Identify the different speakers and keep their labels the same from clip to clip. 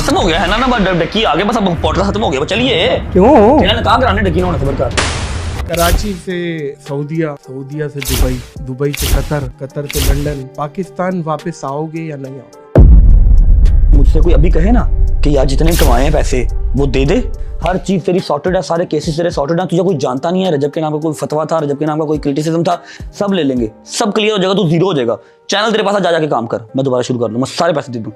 Speaker 1: खत्म हो गया है ना डक्की आगे, बस अब पॉडकास्ट खत्म हो गया, चलिए।
Speaker 2: क्यों?
Speaker 1: मैंने कहा कराने डक्की होने खबर का।
Speaker 2: कराची से सऊदिया, सऊदिया से दुबई, दुबई से कतर, कतर से लंदन, पाकिस्तान वापस आओगे या नहीं आओगे?
Speaker 1: मुझसे कोई अभी कहे ना कि यार जितने कमाए हैं पैसे वो दे दे, हर चीज तेरी सॉर्टेड है, सारे केसेस तेरे सॉर्टेड हैं, तुझे कोई जानता नहीं है, रजब के नाम का कोई फतवा था, रजब के नाम का कोई क्रिटिसिज्म था, सब ले लेंगे, सब क्लियर हो जाएगा, तू जीरो हो जाएगा। चैनल तेरे पास जा जाके काम कर, मैं दोबारा शुरू कर दूंगा, सारे पैसे दे दूं।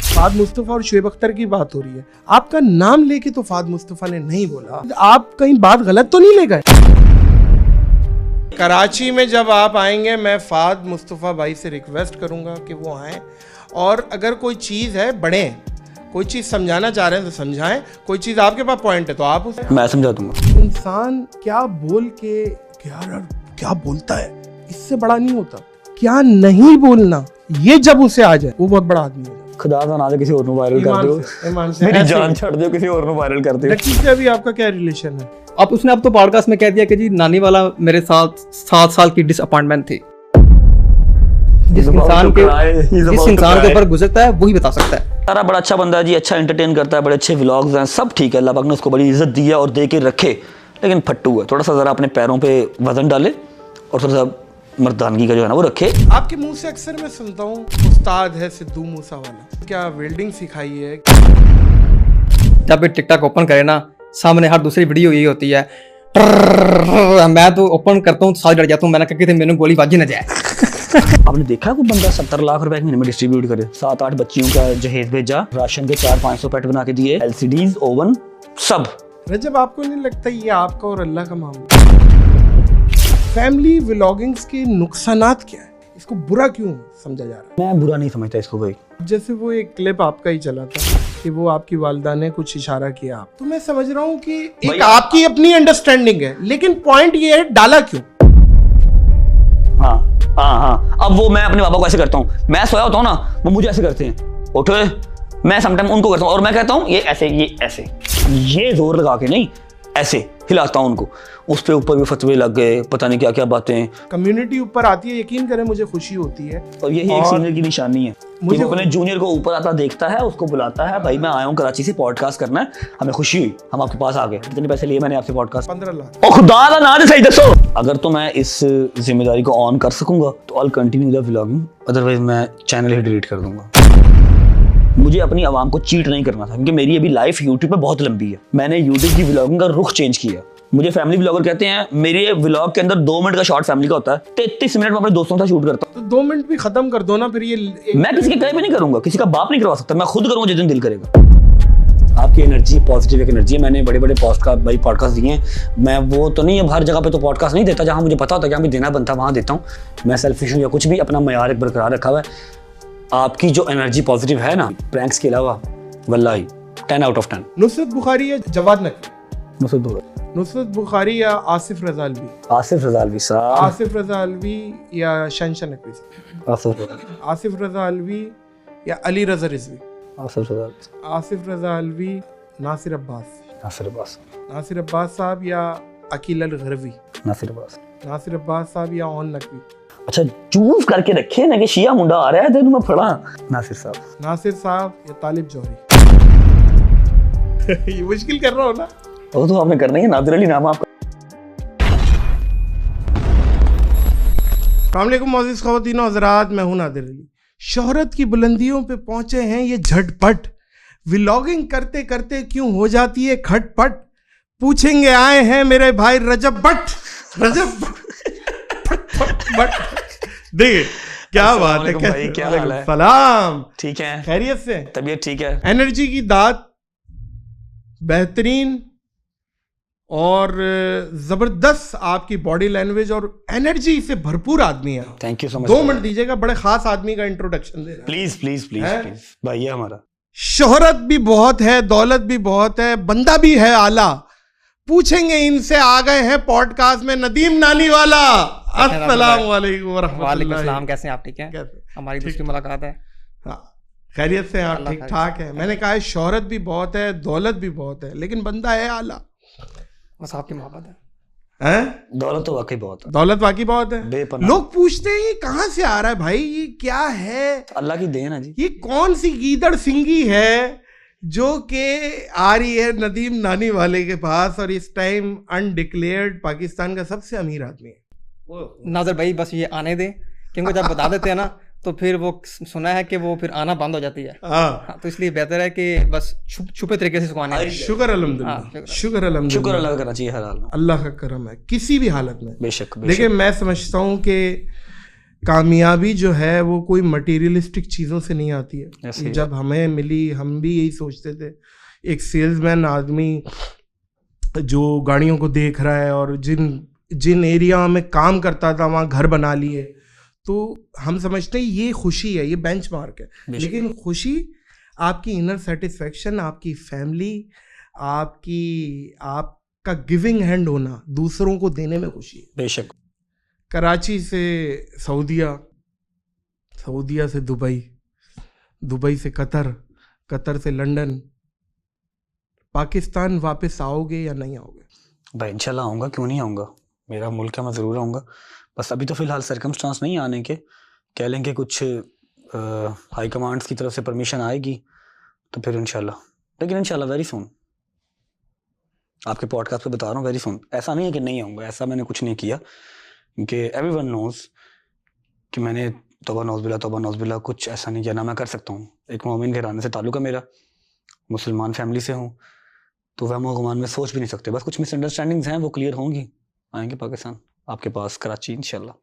Speaker 2: फाद मुस्तफा और शुएब अख्तर की बात हो रही है, आपका नाम लेके तो फाद मुस्तफा ने नहीं बोला, आप कहीं बात गलत तो नहीं ले गए? कराची में जब आप आएंगे मैं फाद मुस्तफा भाई से रिक्वेस्ट करूंगा कि वो आएँ, और अगर कोई चीज़ है बढ़े, कोई चीज़ समझाना चाह रहे हैं तो समझाएं, कोई चीज़ आपके पास पॉइंट है तो आप उसे
Speaker 1: मैं समझा दूंगा।
Speaker 2: इंसान क्या बोल के क्या बोलता है इससे बड़ा नहीं होता, क्या नहीं बोलना ये जब उसे आ जाए वो बहुत बड़ा आदमी है।
Speaker 1: खुदा का नाम किसी और को वायरल कर दो, मेरी जान छड़ दो, किसी और को वायरल कर दो।
Speaker 2: डक्की से अभी आपका क्या रिलेशन है?
Speaker 3: अब उसने अब तो पॉडकास्ट में कह दिया कि जी नानी वाला मेरे साथ 7 साल की डिसअपॉइंटमेंट थी। जिस इंसान के ऊपर गुजरता है वही बता सकता है।
Speaker 1: सारा बड़ा अच्छा बंदा है जी, अच्छा एंटरटेन करता है, बड़े अच्छे व्लॉग्स हैं, सब ठीक है, अल्लाह पाक ने उसको बड़ी इज्जत दी है और दे के रखे, लेकिन फट्टू है, थोड़ा सा जरा अपने पैरों पे वजन डाले और थोड़ा सा मर्दानगी का जो है ना वो रखे।
Speaker 2: आपके मुंह से अक्सर मैं सुनता हूँ उस्ताद है सिद्धू मूसा वाला, क्या वेल्डिंग सिखाई है?
Speaker 3: जब भी टिकटॉक ओपन करे ना, सामने हर दूसरी वीडियो यही होती है, मैं तो ओपन करता हूँ साल डर जाता हूँ, मैंने कहा कि मैंने गोली बाजी न जाए।
Speaker 1: आपने देखा कोई बंदा 70 लाख रुपए एक महीने में डिस्ट्रीब्यूट करे, 7-8 बच्चियों का जहेज भेजा, राशन के 400-500 पैट बना के दिए, LCDs, ओवन, सब।
Speaker 2: रजब आपको नहीं लगता ये आपका और अल्लाह का मामला? फैमिली व्लॉगिंग्स के नुकसानात क्या है, इसको बुरा क्यों समझा जा रहा है?
Speaker 1: मैं बुरा नहीं समझता इसको भाई।
Speaker 2: जैसे वो एक क्लिप आपका ही चला था कि वो आपकी वालिदा ने कुछ इशारा किया, आप तो मैं समझ रहा हूँ कि एक आपकी अपनी अंडरस्टैंडिंग है, लेकिन पॉइंट ये है डाला क्यों?
Speaker 1: हाँ, अब वो मैं अपने पापा को ऐसे करता हूँ, मैं सोया होता हूँ ना, वो मुझे ऐसे करते हैं, उठो, मैं समटाइम उनको करता हूँ और मैं कहता हूँ ये ऐसे, ये जोर लगा के नहीं, ऐसे हिलाता हूँ उनको, उस पे ऊपर भी फतवे लग गए, पता नहीं क्या क्या बातें।
Speaker 2: कम्युनिटी ऊपर आती है, यकीन करें मुझे खुशी होती है,
Speaker 1: और यही एक सीनियर की निशानी है, मुझे अपने जूनियर को ऊपर आता देखता है, उसको बुलाता है, भाई मैं आया हूँ कराची से पॉडकास्ट करना है, हमें खुशी हुई, हम आपके पास आ गए, कितने पैसे लिए मैंने आपसे पॉडकास्ट?
Speaker 2: 15 लाख।
Speaker 1: ओ खुदा का नाम सही दसो। अगर तो मैं इस जिम्मेदारी को ऑन कर सकूंगा तो I continue the vlogging, otherwise मैं चैनल ही डिलीट कर दूंगा। मुझे अपनी आवाम को चीट नहीं करना था, क्योंकि मेरी अभी लाइफ यूट्यूब पे बहुत लंबी है, मैंने यूट्यूब की व्लॉगिंग का रुख चेंज किया। मुझे फैमिली व्लॉगर कहते हैं, मेरे व्लॉग के अंदर 2 मिनट का शॉर्ट फैमिली का होता है, 33 मिनट में अपने दोस्तों का शूट करता हूँ।
Speaker 2: तो 2 मिनट भी खत्म कर दो ना फिर। ये
Speaker 1: मैं किसी के कहे भी नहीं करूंगा, किसी का बाप नहीं करवा सकता, मैं खुद करूंगा जिस दिन दिल करेगा। आपकी एनर्जी पॉजिटिव एक एनर्जी है, मैंने बड़े बड़े पॉडकास्ट दिए हैं, मैं वो तो नहीं है हर जगह पे तो पॉडकास्ट नहीं देता, जहां मुझे पता होता है कि हमें देना बनता वहां देता हूँ। मैं सेल्फिश हूँ या कुछ भी, अपना मयार एक बरकरार रखा हुआ है। आपकी जो एनर्जी पॉजिटिव है ना, प्रैंक्स के अलावा, वल्लाही 10 out of 10।
Speaker 2: नुसरत बुखारी या जवाद नकवी?
Speaker 1: नुसरत
Speaker 2: बुखारी या आसिफ रज़ा अलवी?
Speaker 1: आसिफ रज़ा अलवी साहब।
Speaker 2: आसिफ रज़ा अलवी या शहनशाह नकवी साहब? आसिफ रज़ा अलवी या अली रज़ा रिजवी? आसिफ रज़ा अलवी, नासिर अब्बास साहब या अकील अल गरवी? नासिर अब्बास साहब या ओन नकवी?
Speaker 1: अच्छा चूज करके रखे ना कि शिया मुंडा आ रहा है तेरे में फड़ा। नासिर साहब
Speaker 2: या तालिब जौहरी? ये मुश्किल कर रहा हो ना?
Speaker 1: वो तो आपने करना है, नादिर अली नाम आपका।
Speaker 2: अस्सलाम वालेकुम मोअज़्ज़िज़ ख़वातीन और हज़रात, मैं हूं नादिर अली। शोहरत की बुलंदियों पे पहुंचे हैं ये झटपट, व्लॉगिंग करते करते क्यों हो जाती है खटपट, पूछेंगे आए हैं मेरे भाई रजब बट। देखिए क्या बात है,
Speaker 1: क्या हाल है?
Speaker 2: सलाम,
Speaker 1: ठीक है,
Speaker 2: खैरियत से?
Speaker 1: तबीयत ठीक है?
Speaker 2: एनर्जी की दात बेहतरीन और जबरदस्त आपकी बॉडी लैंग्वेज और एनर्जी से भरपूर आदमी है।
Speaker 1: Thank you so much.
Speaker 2: 2 minute दीजिएगा, बड़े खास आदमी का इंट्रोडक्शन दे रहा है।
Speaker 1: प्लीज भाई है हमारा।
Speaker 2: शोहरत भी बहुत है, दौलत भी बहुत है, बंदा भी है आला, पूछेंगे इनसे। आ गए हैं पॉडकास्ट में नदीम नानी वाला। अस्सलाम वालेकुम व रहमतुल्लाह।
Speaker 3: कैसे हैं आप? ठीक है, हमारी दूसरी मुलाकात है।
Speaker 2: हाँ, खैरियत से? आप ठीक ठाक है? मैंने कहा है शोहरत भी बहुत है, दौलत भी बहुत है, लेकिन बंदा है आला।
Speaker 3: बस आपकी मोहब्बत है।
Speaker 2: हैं?
Speaker 1: दौलत तो वाकई बहुत है,
Speaker 2: दौलत वाकई बहुत है।
Speaker 1: बेपनाह।
Speaker 2: लोग पूछते हैं ये कहाँ से आ रहा है भाई, ये क्या है,
Speaker 1: अल्लाह की देन है जी।
Speaker 2: ये कौन सी गीदड़ सिंगी है जो कि आ रही है नदीम नानी वाले के पास और इस टाइम अनडिक्लेयर्ड पाकिस्तान का सबसे अमीर आदमी है।
Speaker 3: नादर भाई बस ये आने दें, क्योंकि जब बता देते हैं ना तो फिर वो सुना है कि वो फिर आना बंद हो जाती है।
Speaker 2: हाँ,
Speaker 3: तो इसलिए बेहतर है कि बस छुपे तरीके से इसको आने दें।
Speaker 2: शुक्र अल्हम्दुलिल्लाह, शुक्र
Speaker 1: शुक्र
Speaker 2: अल्हम्दुलिल्लाह,
Speaker 1: अल्लाह का करना चाहिए हर हाल में।
Speaker 2: अल्लाह का करम है किसी भी हालत में।
Speaker 1: बेशक
Speaker 2: देखिए मैं समझता हूँ कि कामयाबी जो है वो कोई मटेरियलिस्टिक चीज़ों से नहीं आती है।
Speaker 1: ऐसे ही।
Speaker 2: जब हमें मिली हम भी यही सोचते थे, एक सेल्समैन आदमी जो गाड़ियों को देख रहा है और जिन एरिया में काम करता था वहाँ घर बना लिए, तो हम समझते हैं ये खुशी है, ये बेंचमार्क है। लेकिन खुशी आपकी इनर सेटिस्फेक्शन, आपकी फैमिली, आपका गिविंग हैंड होना, दूसरों को देने में खुशी है।
Speaker 1: बेशक।
Speaker 2: कराची से सऊदीया, सऊदीया से दुबई, दुबई से कतर, कतर से लंदन, पाकिस्तान वापस आओगे या नहीं आओगे?
Speaker 1: भाई इंशाल्लाह आऊँगा, क्यों नहीं आऊँगा, मेरा मुल्क है, मैं ज़रूर आऊँगा। बस अभी तो फ़िलहाल सर्कमस्टांस नहीं आने के, कह लेंगे कुछ हाई कमांड्स की तरफ से परमिशन आएगी तो फिर इंशाल्लाह, लेकिन इंशाल्लाह वेरी सुन। आपके पॉडकास्ट पे बता रहा हूँ वेरी सुन। ऐसा नहीं है कि नहीं आऊँगा, ऐसा मैंने कुछ नहीं किया, क्योंकि एवरीवन नोज़ कि मैंने तौबा नौज़बिल्ला कुछ ऐसा नहीं किया, ना मैं कर सकता हूँ। एक मोमिन घराने से ताल्लुक़ है मेरा, मुसलमान फैमिली से हूँ, तो वह गुमान में सोच भी नहीं सकते। बस कुछ मिसअंडरस्टैंडिंग्स हैं, वो क्लियर होंगी, आएंगे पाकिस्तान आपके पास, कराची इंशाल्लाह।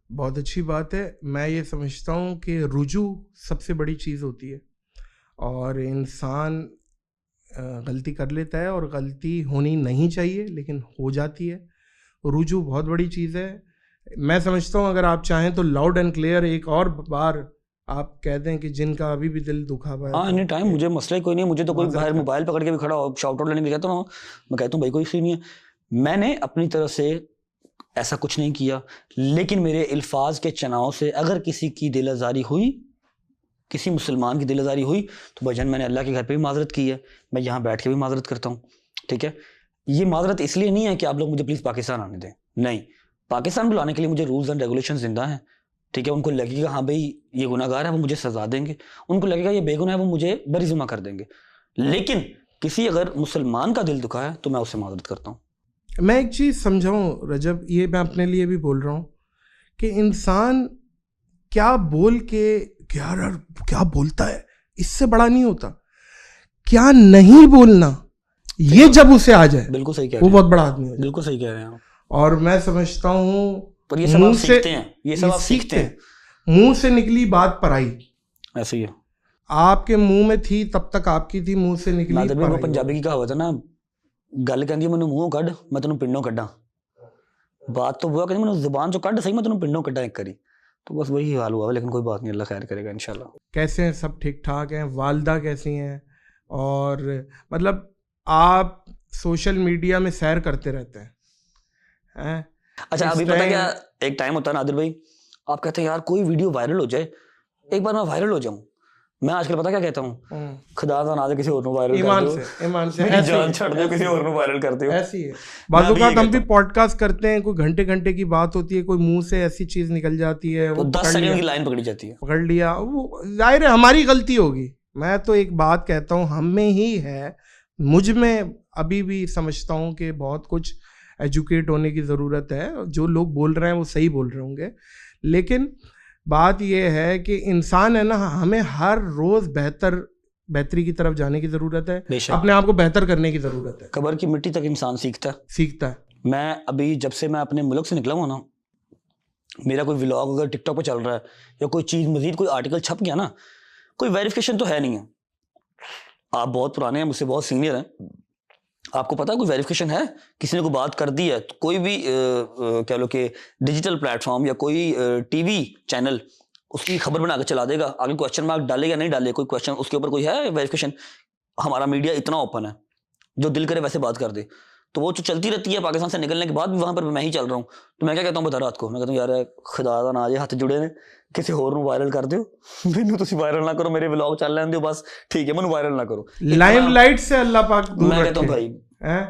Speaker 2: बहुत अच्छी बात है। मैं ये समझता हूँ कि रुजू सबसे बड़ी चीज़ होती है, और इंसान गलती कर लेता है और गलती होनी नहीं चाहिए लेकिन हो जाती है। रुजू बहुत बड़ी चीज़ है। मैं समझता हूँ अगर आप चाहें तो लाउड एंड क्लियर एक और बार आप कह दें कि जिनका अभी भी दिल दुखा हुआ है।
Speaker 1: हाँ, एनी टाइम, मुझे मसला ही कोई नहीं है। मुझे तो कोई बाहर मोबाइल पकड़ के भी खड़ा हो, शाउट आउट लेने के कहता हूँ, मैं कहता हूँ भाई कोई इशू नहीं है। मैंने अपनी तरफ से ऐसा कुछ नहीं किया, लेकिन मेरे अल्फाज के चनाव से अगर किसी की दिल आज़ारी हुई, किसी मुसलमान की दिल आज़ारी हुई, तो भाईजान मैंने अल्लाह के घर पे भी माजरत की है, मैं यहाँ बैठ के भी माजरत करता हूँ। ठीक है, ये माजरत इसलिए नहीं है कि आप लोग मुझे प्लीज़ पाकिस्तान आने दें, नहीं, पाकिस्तान बुलाने के लिए मुझे रूल्स एंड रेगुलेशन जिंदा हैं। ठीक है, उनको लगेगा हाँ भाई ये गुनाहगार है, वो मुझे सजा देंगे, उनको लगेगा ये बेगुनाह है, वो मुझे बरीजुमा कर देंगे। लेकिन किसी अगर मुसलमान का दिल दुखा है तो मैं उससे माजरत करता हूँ।
Speaker 2: मैं एक चीज़ समझाऊँ रजब, ये मैं अपने लिए भी बोल रहा हूँ कि इंसान क्या बोल के क्या बोलता है इससे बड़ा नहीं होता, क्या नहीं बोलना ये जब उसे आ जाए,
Speaker 1: बिल्कुल सही कह रहे
Speaker 2: वो
Speaker 1: हैं,
Speaker 2: बहुत बड़ा आदमी हो जाए।
Speaker 1: बिल्कुल सही कह रहे हैं आप।
Speaker 2: और मैं समझता हूँ
Speaker 1: पर ये सब आप सीखते हैं, ये सब आप सीखते हैं।
Speaker 2: मुंह से निकली बात पराई,
Speaker 1: ऐसे ही है।
Speaker 2: आपके मुंह में थी तब तक आपकी थी, मुंह से निकली
Speaker 1: नादिर भाई, वो
Speaker 2: पराई।
Speaker 1: पंजाबी की कहावत है ना, गल कहती है मैनू मुंहों कढ़ मैं तेनों पिंडों कढ़ा। बात तो वो कहती मैनू जुबान चो कढ़ सही मैं तेनों पिंडों कढ़ा एक करी। तो बस वही हाल हुआ, लेकिन कोई बात नहीं, अल्लाह खैर करेगा इंशाल्लाह।
Speaker 2: कैसे हैं? सब ठीक ठाक हैं? वालदा कैसी हैं? और मतलब आप सोशल मीडिया में सैर करते रहते हैं?
Speaker 1: अच्छा, अभी पता क्या एक टाइम होता है नादिर भाई, आप कहते हैं यार कोई वीडियो वायरल हो जाए, एक बार मैं वायरल हो जाऊं। मैं आजकल पता क्या कहता हूँ, खुदा दा ना दे किसी और को वायरल
Speaker 2: ईमान
Speaker 1: कर दो,
Speaker 2: से, ईमान से
Speaker 1: मेरी जान छड़ दो, किसी और को वायरल करते हो।
Speaker 2: ऐसी है। बाजू का हम भी पॉडकास्ट करते हैं, कोई घंटे घंटे की बात होती है, कोई मुंह से ऐसी चीज निकल जाती है,
Speaker 1: तो
Speaker 2: वो
Speaker 1: 10 सेकंड की लाइन पकड़ी जाती है,
Speaker 2: पकड़ लिया, वो जाहिर है हमारी गलती होगी। मैं तो एक बात कहता हूँ, हम में ही है, मुझ में अभी भी समझता हूँ कि बहुत कुछ एजुकेट होने की ज़रूरत है। जो लोग बोल रहे हैं वो सही बोल रहे होंगे, लेकिन बात यह है कि इंसान है ना, हमें हर रोज़ बेहतरी की तरफ जाने की ज़रूरत है, अपने आप को बेहतर करने की ज़रूरत है।
Speaker 1: कब्र की मिट्टी तक इंसान सीखता है।
Speaker 2: मैं
Speaker 1: अभी जब से मैं अपने मुल्क से निकला हुआ ना, मेरा कोई व्लॉग अगर टिकटॉक पे चल रहा है या कोई चीज़ मजीद कोई आर्टिकल छप गया ना, कोई वेरिफिकेशन तो है नहीं है। आप बहुत पुराने हैं, मुझसे बहुत सीनियर हैं, आपको पता है कोई वेरिफिकेशन है? किसी ने कोई बात कर दी है तो कोई भी कह लो कि डिजिटल प्लेटफॉर्म या कोई टीवी चैनल उसकी खबर बना के चला देगा, आगे क्वेश्चन मार्क डाले या नहीं डाले, कोई क्वेश्चन उसके ऊपर कोई है वेरिफिकेशन? हमारा मीडिया इतना ओपन है, जो दिल करे वैसे बात कर दे, तो वो तो चलती रहती है। पाकिस्तान से निकलने के बाद भी वहाँ पर मैं ही चल रहा हूँ, तो मैं क्या कहता हूँ बता रात को, मैं कहता हूँ यार खुदा दा ना जे हाथ जुड़े ने, किसी होर नूं वायरल कर दियो, मैनू तुसी वायरल ना करो, मेरे व्लॉग चल लें दियो बस, ठीक है, मैनू वायरल ना करो,
Speaker 2: लाइमलाइट से अल्लाह पाक दूर
Speaker 1: मैं कहता हूँ भाई
Speaker 2: हैं।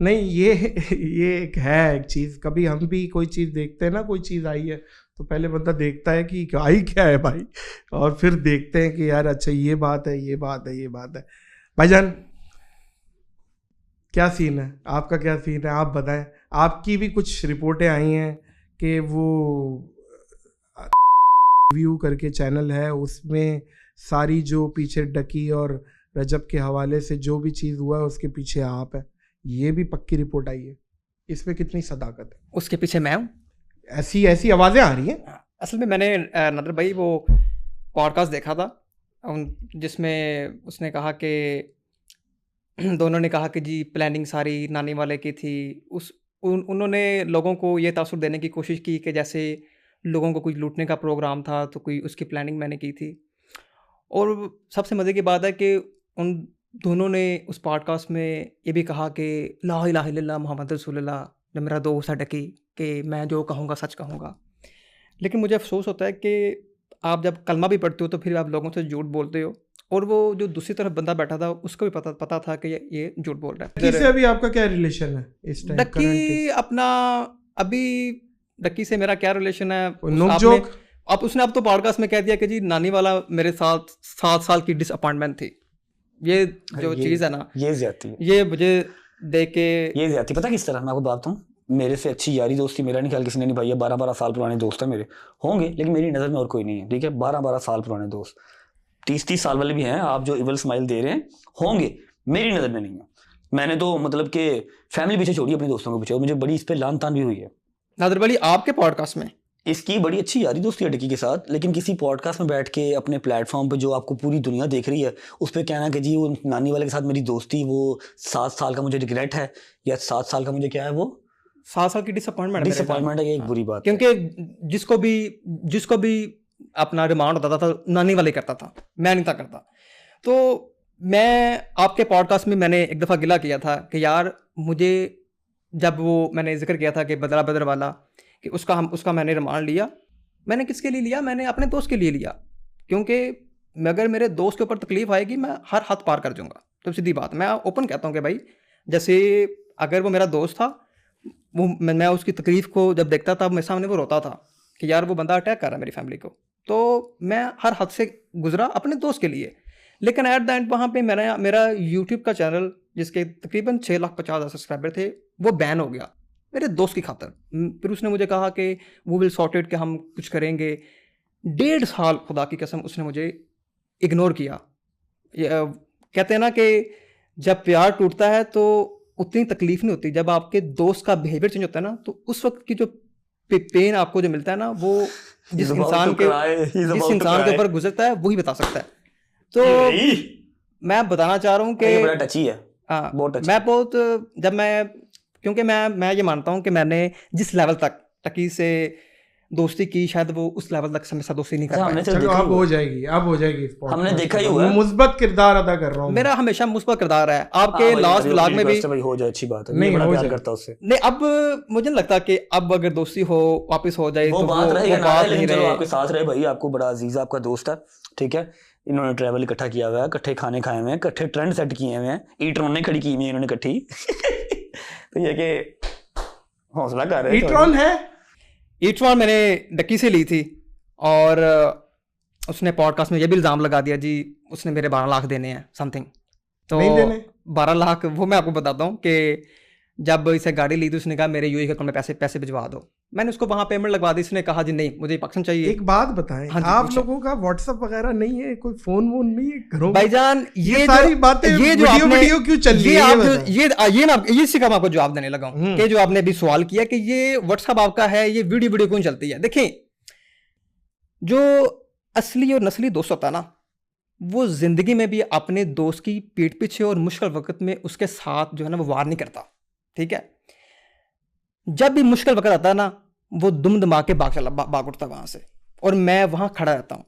Speaker 2: नहीं ये एक है एक चीज़, कभी हम भी कोई चीज़ देखते हैं ना, कोई चीज़ आई है तो पहले बंदा देखता है कि आई क्या है भाई, और फिर देखते हैं कि यार अच्छा ये बात है, ये बात है, ये बात है। भाईजान क्या सीन है आपका, क्या सीन है आप बताएं। आपकी भी कुछ रिपोर्टें आई हैं कि वो व्यू करके चैनल है, उसमें सारी जो पीछे डकी और रजब के हवाले से जो भी चीज़ हुआ है उसके पीछे आप है, ये भी पक्की रिपोर्ट आई है। इसमें कितनी सदाकत है?
Speaker 3: उसके पीछे मैं हूँ।
Speaker 2: ऐसी ऐसी आवाज़ें आ रही हैं।
Speaker 3: असल में मैंने नादिर भाई वो पॉडकास्ट देखा था जिसमें उसने कहा कि दोनों ने कहा कि जी प्लानिंग सारी नानी वाले की थी। उन्होंने लोगों को ये तासुर देने की कोशिश की कि जैसे लोगों को कोई लूटने का प्रोग्राम था तो कोई उसकी प्लानिंग मैंने की थी। और सबसे मज़े की बात है कि उन दोनों ने उस पॉडकास्ट में ये भी कहा कि ला इलाहा इल्लल्लाह मोहम्मद रसूलुल्लाह, जब मेरा दोस्त है डकी, कि मैं जो कहूँगा सच कहूँगा। लेकिन मुझे अफसोस होता है कि आप जब कलमा भी पढ़ते हो तो फिर आप लोगों से झूठ बोलते हो, और वो जो दूसरी तरफ बंदा बैठा था उसको भी पता था कि ये झूठ बोल रहा है।
Speaker 2: डक्की से अभी आपका क्या रिलेशन है इस टाइम?
Speaker 3: डक्की अपना अभी डक्की से मेरा क्या रिलेशन है?
Speaker 2: नोक-झोंक?
Speaker 3: अब उसने अब तो पॉडकास्ट में कह दिया कि जी नानी वाला मेरे साथ 7 साल की डिसअपॉइंटमेंट थी। ये जो चीज़ है ना,
Speaker 1: ये ज्यादती है,
Speaker 3: ये मुझे देख के
Speaker 1: ये ज्यादती। पता किस तरह, मैं आपको बात हूँ, मेरे से अच्छी यारी दोस्ती मेरा नहीं ख्याल किसी ने निभाई है। 12-12 साल पुराने दोस्त हैं मेरे, होंगे लेकिन मेरी नज़र में और कोई नहीं है, ठीक है। 12-12 साल पुराने दोस्त, 30-30 साल वाले भी हैं। आप जो इवल स्माइल दे रहे हैं होंगे, मेरी नज़र में नहीं है। मैंने तो मतलब कि फैमिली पीछे छोड़ी अपने दोस्तों के पीछे, और मुझे बड़ी इस पर लान तान भी हुई है।
Speaker 3: नादिर भाई आपके पॉडकास्ट में
Speaker 1: इसकी बड़ी अच्छी यारी दोस्ती है डकी के साथ, लेकिन किसी पॉडकास्ट में बैठ के अपने प्लेटफॉर्म पे जो आपको पूरी दुनिया देख रही है उस पर कहना कि जी वो नानी वाले के साथ मेरी दोस्ती, वो 7 साल का मुझे रिग्रेट है, या 7 साल का मुझे क्या है, वो
Speaker 3: 7 साल की डिसअपॉइंटमेंट
Speaker 1: है, ये एक बुरी बात।
Speaker 3: क्योंकि जिसको भी अपना रिमांड होता था नानी वाले करता था, मैं नहीं था करता। तो मैं आपके पॉडकास्ट में मैंने एक दफ़ा गिला किया था कि यार मुझे, जब वो मैंने जिक्र किया था कि बदला बदर वाला, कि उसका मैंने रिमांड लिया। मैंने किसके लिए लिया? मैंने अपने दोस्त के लिए लिया, क्योंकि अगर मेरे दोस्त के ऊपर तकलीफ आएगी मैं हर हद पार कर जाऊंगा। तो सीधी बात, मैं ओपन कहता हूँ कि भाई जैसे अगर वो मेरा दोस्त था, वो मैं उसकी तकलीफ को जब देखता था, मेरे सामने वो रोता था कि यार वो बंदा अटैक कर रहा है मेरी फैमिली को, तो मैं हर हद से गुजरा अपने दोस्त के लिए। लेकिन एट द एंड वहाँ पे मेरा यूट्यूब का चैनल जिसके तकरीबन 6,50,000 सब्सक्राइबर थे, वो बैन हो गया मेरे दोस्त की खातर। फिर उसने मुझे कहा कि वो विल सॉर्टेड, कि हम कुछ करेंगे। 1.5 साल खुदा की कसम उसने मुझे इग्नोर किया। कहते हैं ना कि जब प्यार टूटता है तो उतनी तकलीफ नहीं होती, जब आपके दोस्त का बिहेवियर चेंज होता है ना, तो उस वक्त की जो पेन आपको जो मिलता है ना, वो जिस इंसान के ऊपर गुजरता है वही बता सकता है। तो मैं बताना चाह रहा हूँ कि
Speaker 1: बड़ा टची है,
Speaker 3: मैं बहुत, जब मैं, क्योंकि मैं ये मानता हूँ कि मैंने जिस लेवल तक टकी से दोस्ती की, शायद वो उस लेवल तक समझ दोस्ती नहीं कर पाया।
Speaker 2: चलो अब हो जाएगी
Speaker 1: हमने देखा ही हुआ है।
Speaker 2: मुस्बत किरदार अदा कर रहा हूँ,
Speaker 3: मेरा हमेशा मुस्बत किरदार है। आपके लास्ट व्लॉग में भी
Speaker 1: हो जाए, अच्छी बात है,
Speaker 2: नहीं
Speaker 1: बड़ा
Speaker 2: हो
Speaker 1: प्यार
Speaker 2: जाए
Speaker 1: करता उससे।
Speaker 3: नहीं, अब मुझे नहीं लगता कि अब अगर दोस्ती हो वापस हो जाए
Speaker 1: वो
Speaker 3: तो
Speaker 1: बात रहेगी ना,
Speaker 3: बात
Speaker 1: लेकिन
Speaker 3: नहीं
Speaker 1: चलो
Speaker 3: रहे।
Speaker 1: आपके साथ रहे भाई, आपको बड़ा अजीज आपका दोस्त है, ठीक है। इन्होंने ट्रैवल इकट्ठा किया हुआ है, इकट्ठे खाने खाए हुए हैं, इकट्ठे ट्रेंड सेट किए हुए हैं, ई-ट्रॉन ने खड़ी की हुई है इन्होंने इकट्ठी। तो ये कि हौसला कर रहे हैं।
Speaker 2: ई-ट्रॉन है,
Speaker 3: ई-ट्रॉन मैंने डक्की से ली थी, और उसने पॉडकास्ट में ये भी इल्ज़ाम लगा दिया जी उसने मेरे 12 लाख देने हैं समथिंग। तो
Speaker 2: नहीं देने
Speaker 3: 12 लाख वो मैं आपको बताता हूँ कि जब इसे गाड़ी ली तो उसने कहा मेरे यूएई अकाउंट में पैसे भिजवा दो। मैंने उसको वहाँ पेमेंट लगवा दी, उसने कहा जी नहीं मुझे पाकिस्तान चाहिए।
Speaker 2: एक बात बताएं,
Speaker 3: हाँ जी,
Speaker 2: आप
Speaker 3: पूछें।
Speaker 2: लोगों का व्हाट्सएप वगैरह नहीं है, कोई फोन वोन नहीं है घरों में?
Speaker 3: भाईजान
Speaker 2: ये सारी बातें वीडियो क्यों चल रही है?
Speaker 3: ये इसी का मैं आपको जवाब देने लगा हूँ कि जो आपने अभी सवाल किया कि ये व्हाट्सएप आपका है, ये वीडियो क्यों चलती है। देखें, जो असली और नस्ली दोस्त होता है ना, वो जिंदगी में भी अपने दोस्त की पीठ पीछे और मुश्किल वक्त में उसके साथ जो है ना वो वार नहीं करता, ठीक है। जब भी मुश्किल वक्त आता है ना, वो दुम दमा के भाग उठता वहां से, और मैं वहां खड़ा रहता हूं।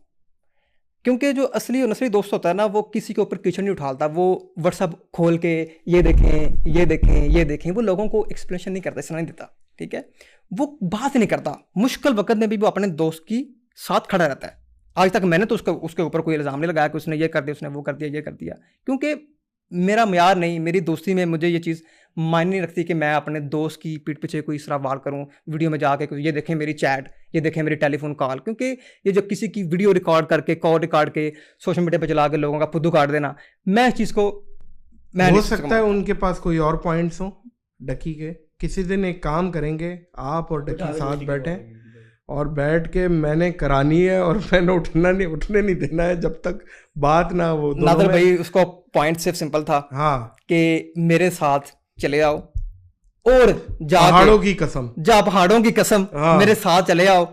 Speaker 3: क्योंकि जो असली और नस्ली दोस्त होता है ना, वो किसी के ऊपर कीचड़ नहीं उठाता, वो व्हाट्सएप खोल के ये देखें ये देखें ये देखें, वो लोगों को एक्सप्लेनेशन नहीं करता, सुना नहीं देता, ठीक है। वो बात नहीं करता, मुश्किल वक्त में भी वो अपने दोस्त की साथ खड़ा रहता है। आज तक मैंने तो उसके ऊपर कोई इल्ज़ाम नहीं लगाया कि उसने ये कर दिया, उसने वो कर दिया, ये कर दिया, क्योंकि मेरा म्यार नहीं, मेरी दोस्ती में मुझे ये चीज़ मायने नहीं रखती कि मैं अपने दोस्त की पीठ पीछे कोई इस तरह वार करूँ वीडियो में जाके ये देखें मेरी चैट, ये देखें मेरी टेलीफोन कॉल, क्योंकि ये जो किसी की वीडियो रिकॉर्ड करके कॉल रिकॉर्ड के सोशल मीडिया पे चला के लोगों का फुद्दू काट देना, मैं इस चीज़ को मैं
Speaker 2: हो सकता है उनके पास कोई और पॉइंट्स हो डकी के। किसी दिन एक काम करेंगे, आप और डकी साथ बैठे और बैठ के मैंने करानी है और मैंने उठने नहीं देना है जब तक बात ना हो।
Speaker 3: नादर भाई उसको पॉइंट सिर्फ सिंपल था
Speaker 2: हाँ
Speaker 3: कि मेरे साथ चले आओ और
Speaker 2: पहाड़ों की कसम,
Speaker 3: पहाड़ों की कसम
Speaker 2: हाँ।
Speaker 3: मेरे साथ चले आओ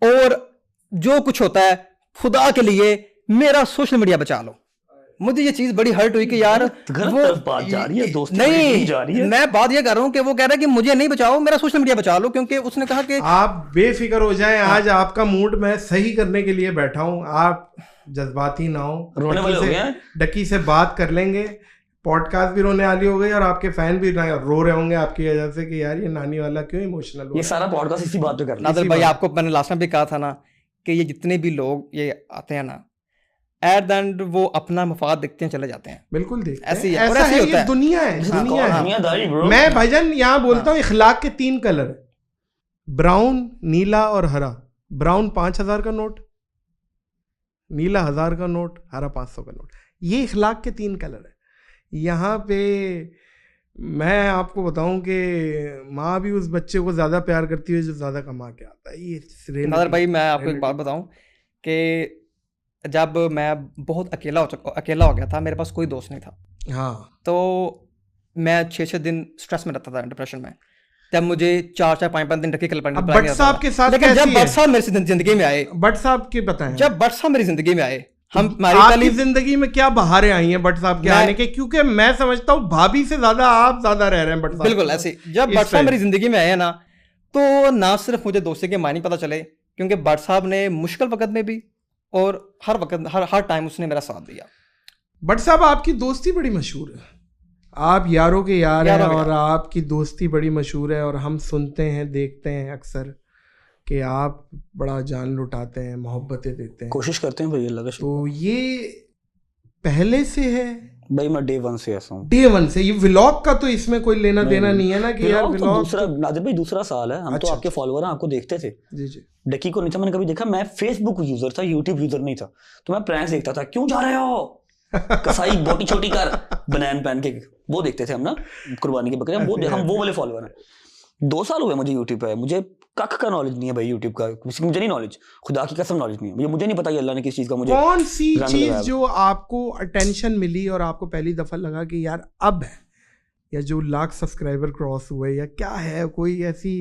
Speaker 3: और जो कुछ होता है खुदा के लिए मेरा सोशल मीडिया बचा लो। मुझे ये चीज बड़ी हर्ट हुई कि यार वो
Speaker 1: बात जा रही है, दोस्ती
Speaker 3: नहीं
Speaker 1: जा रही है।
Speaker 3: मैं बात ये कर रहा हूँ कि वो कह रहा है कि मुझे नहीं बचाओ, मेरा सोशल मीडिया बचा लो, क्योंकि उसने कहा कि
Speaker 2: आप बेफिक्र हो जाएं। आज आपका मूड मैं सही करने के लिए बैठा हूँ, आप जज्बाती ना हो।
Speaker 1: रोने वाले हो गए हैं।
Speaker 2: डकी से बात कर लेंगे, पॉडकास्ट भी रोने वाली हो गई और आपके फैन भी रो रहे होंगे आपकी वजह से कि यार ये नानी वाला क्यों इमोशनल हुआ।
Speaker 1: ये सारा पॉडकास्ट इसी बात पे कर रहा है।
Speaker 3: नादर भाई आपको मैंने लास्ट में भी कहा था ना कि ये जितने भी लोग ये आते हैं ना, एट द एंड वो अपना मफाद देखते हैं चले जाते हैं।
Speaker 2: बिल्कुल देखते
Speaker 3: ऐसे ही
Speaker 2: हैं।
Speaker 3: है, और
Speaker 2: ऐसा
Speaker 3: ऐसे ही
Speaker 2: है,
Speaker 3: होता
Speaker 2: ये
Speaker 3: है।
Speaker 2: दुनिया है, दुनिया है।
Speaker 1: दुनियादारी ब्रो।
Speaker 2: मैं भाईजान यहाँ बोलता हूँ इखलाक के 3 कलर, ब्राउन, नीला और हरा। ब्राउन 5,000 का नोट, नीला 1,000 का नोट, हरा 500 का नोट। ये इखलाक के 3 कलर है। यहाँ पे मैं आपको बताऊं कि माँ भी उस बच्चे को ज्यादा प्यार करती है जो ज्यादा कमा के आता है। ये
Speaker 3: नादर भाई मैं आपको एक बात बताऊं कि जब मैं बहुत अकेला हो गया था, मेरे पास कोई दोस्त नहीं था,
Speaker 2: हाँ,
Speaker 3: तो मैं 6-6 दिन स्ट्रेस में रहता था, डिप्रेशन में। तब मुझे 4-4, 5-5 दिन डकी कल्पना
Speaker 2: बट साहब के साथ
Speaker 3: लेकिन जब
Speaker 2: कैसी है?
Speaker 3: बट साहब मेरी जिंदगी में आए,
Speaker 2: बट साहब के बताएं,
Speaker 3: जब बट साहब मेरी जिंदगी में आए,
Speaker 2: आपकी जिंदगी में क्या बहारें आई हैं बट साहब के आने के? क्योंकि मैं समझता हूँ भाभी से ज्यादा आप ज्यादा रह रहे हैं बट साहब।
Speaker 3: बिल्कुल ऐसे जब बट साहब मेरी जिंदगी में आए ना, तो ना सिर्फ मुझे दोस्ती के मायने पता चले, क्योंकि बट साहब ने मुश्किल वक्त में भी और हर वक्त हर टाइम उसने मेरा साथ दिया।
Speaker 2: बट साहब आपकी दोस्ती बड़ी मशहूर है, आप यारों के यार हैं और आपकी दोस्ती बड़ी मशहूर है और हम सुनते हैं देखते हैं अक्सर कि आप बड़ा जान लुटाते हैं, मोहब्बतें देते हैं,
Speaker 1: कोशिश करते हैं भाई अल्लाह का।
Speaker 2: तो ये पहले से है
Speaker 1: भाई मैं डे 1 से ऐसा हूँ।
Speaker 2: डे 1 से। ये व्लॉग का तो इसमें कोई लेना देना नहीं है ना कि यार
Speaker 1: व्लॉग तो दूसरा, नादिर भाई दूसरा साल है। हम तो आपके फॉलोअर हैं, आपको देखते थे।
Speaker 2: जी जी।
Speaker 1: डकी को नहीं था, मैंने कभी देखा। मैं फेसबुक यूजर था, यूट्यूब यूजर नहीं था, तो मैं प्रैंक्स देखता था। क्यों जा रहे हो कसाई बोटी छोटी कर बनैन पहन के, वो देखते थे हम ना, कुर्बानी के बकरे। हम वो वाले फॉलोअर हैं। 2 साल हुए मुझे यूट्यूब पे, मुझे कख का नॉलेज नहीं है भाई यूट्यूब का, मुझे नहीं नॉलेज, खुदा की कसम नॉलेज नहीं है मुझे नहीं पता कि अल्लाह ने किस चीज का मुझे
Speaker 2: कौन सी चीज जो आपको अटेंशन मिली और आपको पहली दफा लगा कि यार अब है, या जो लाख सब्सक्राइबर क्रॉस हुए, या क्या है कोई ऐसी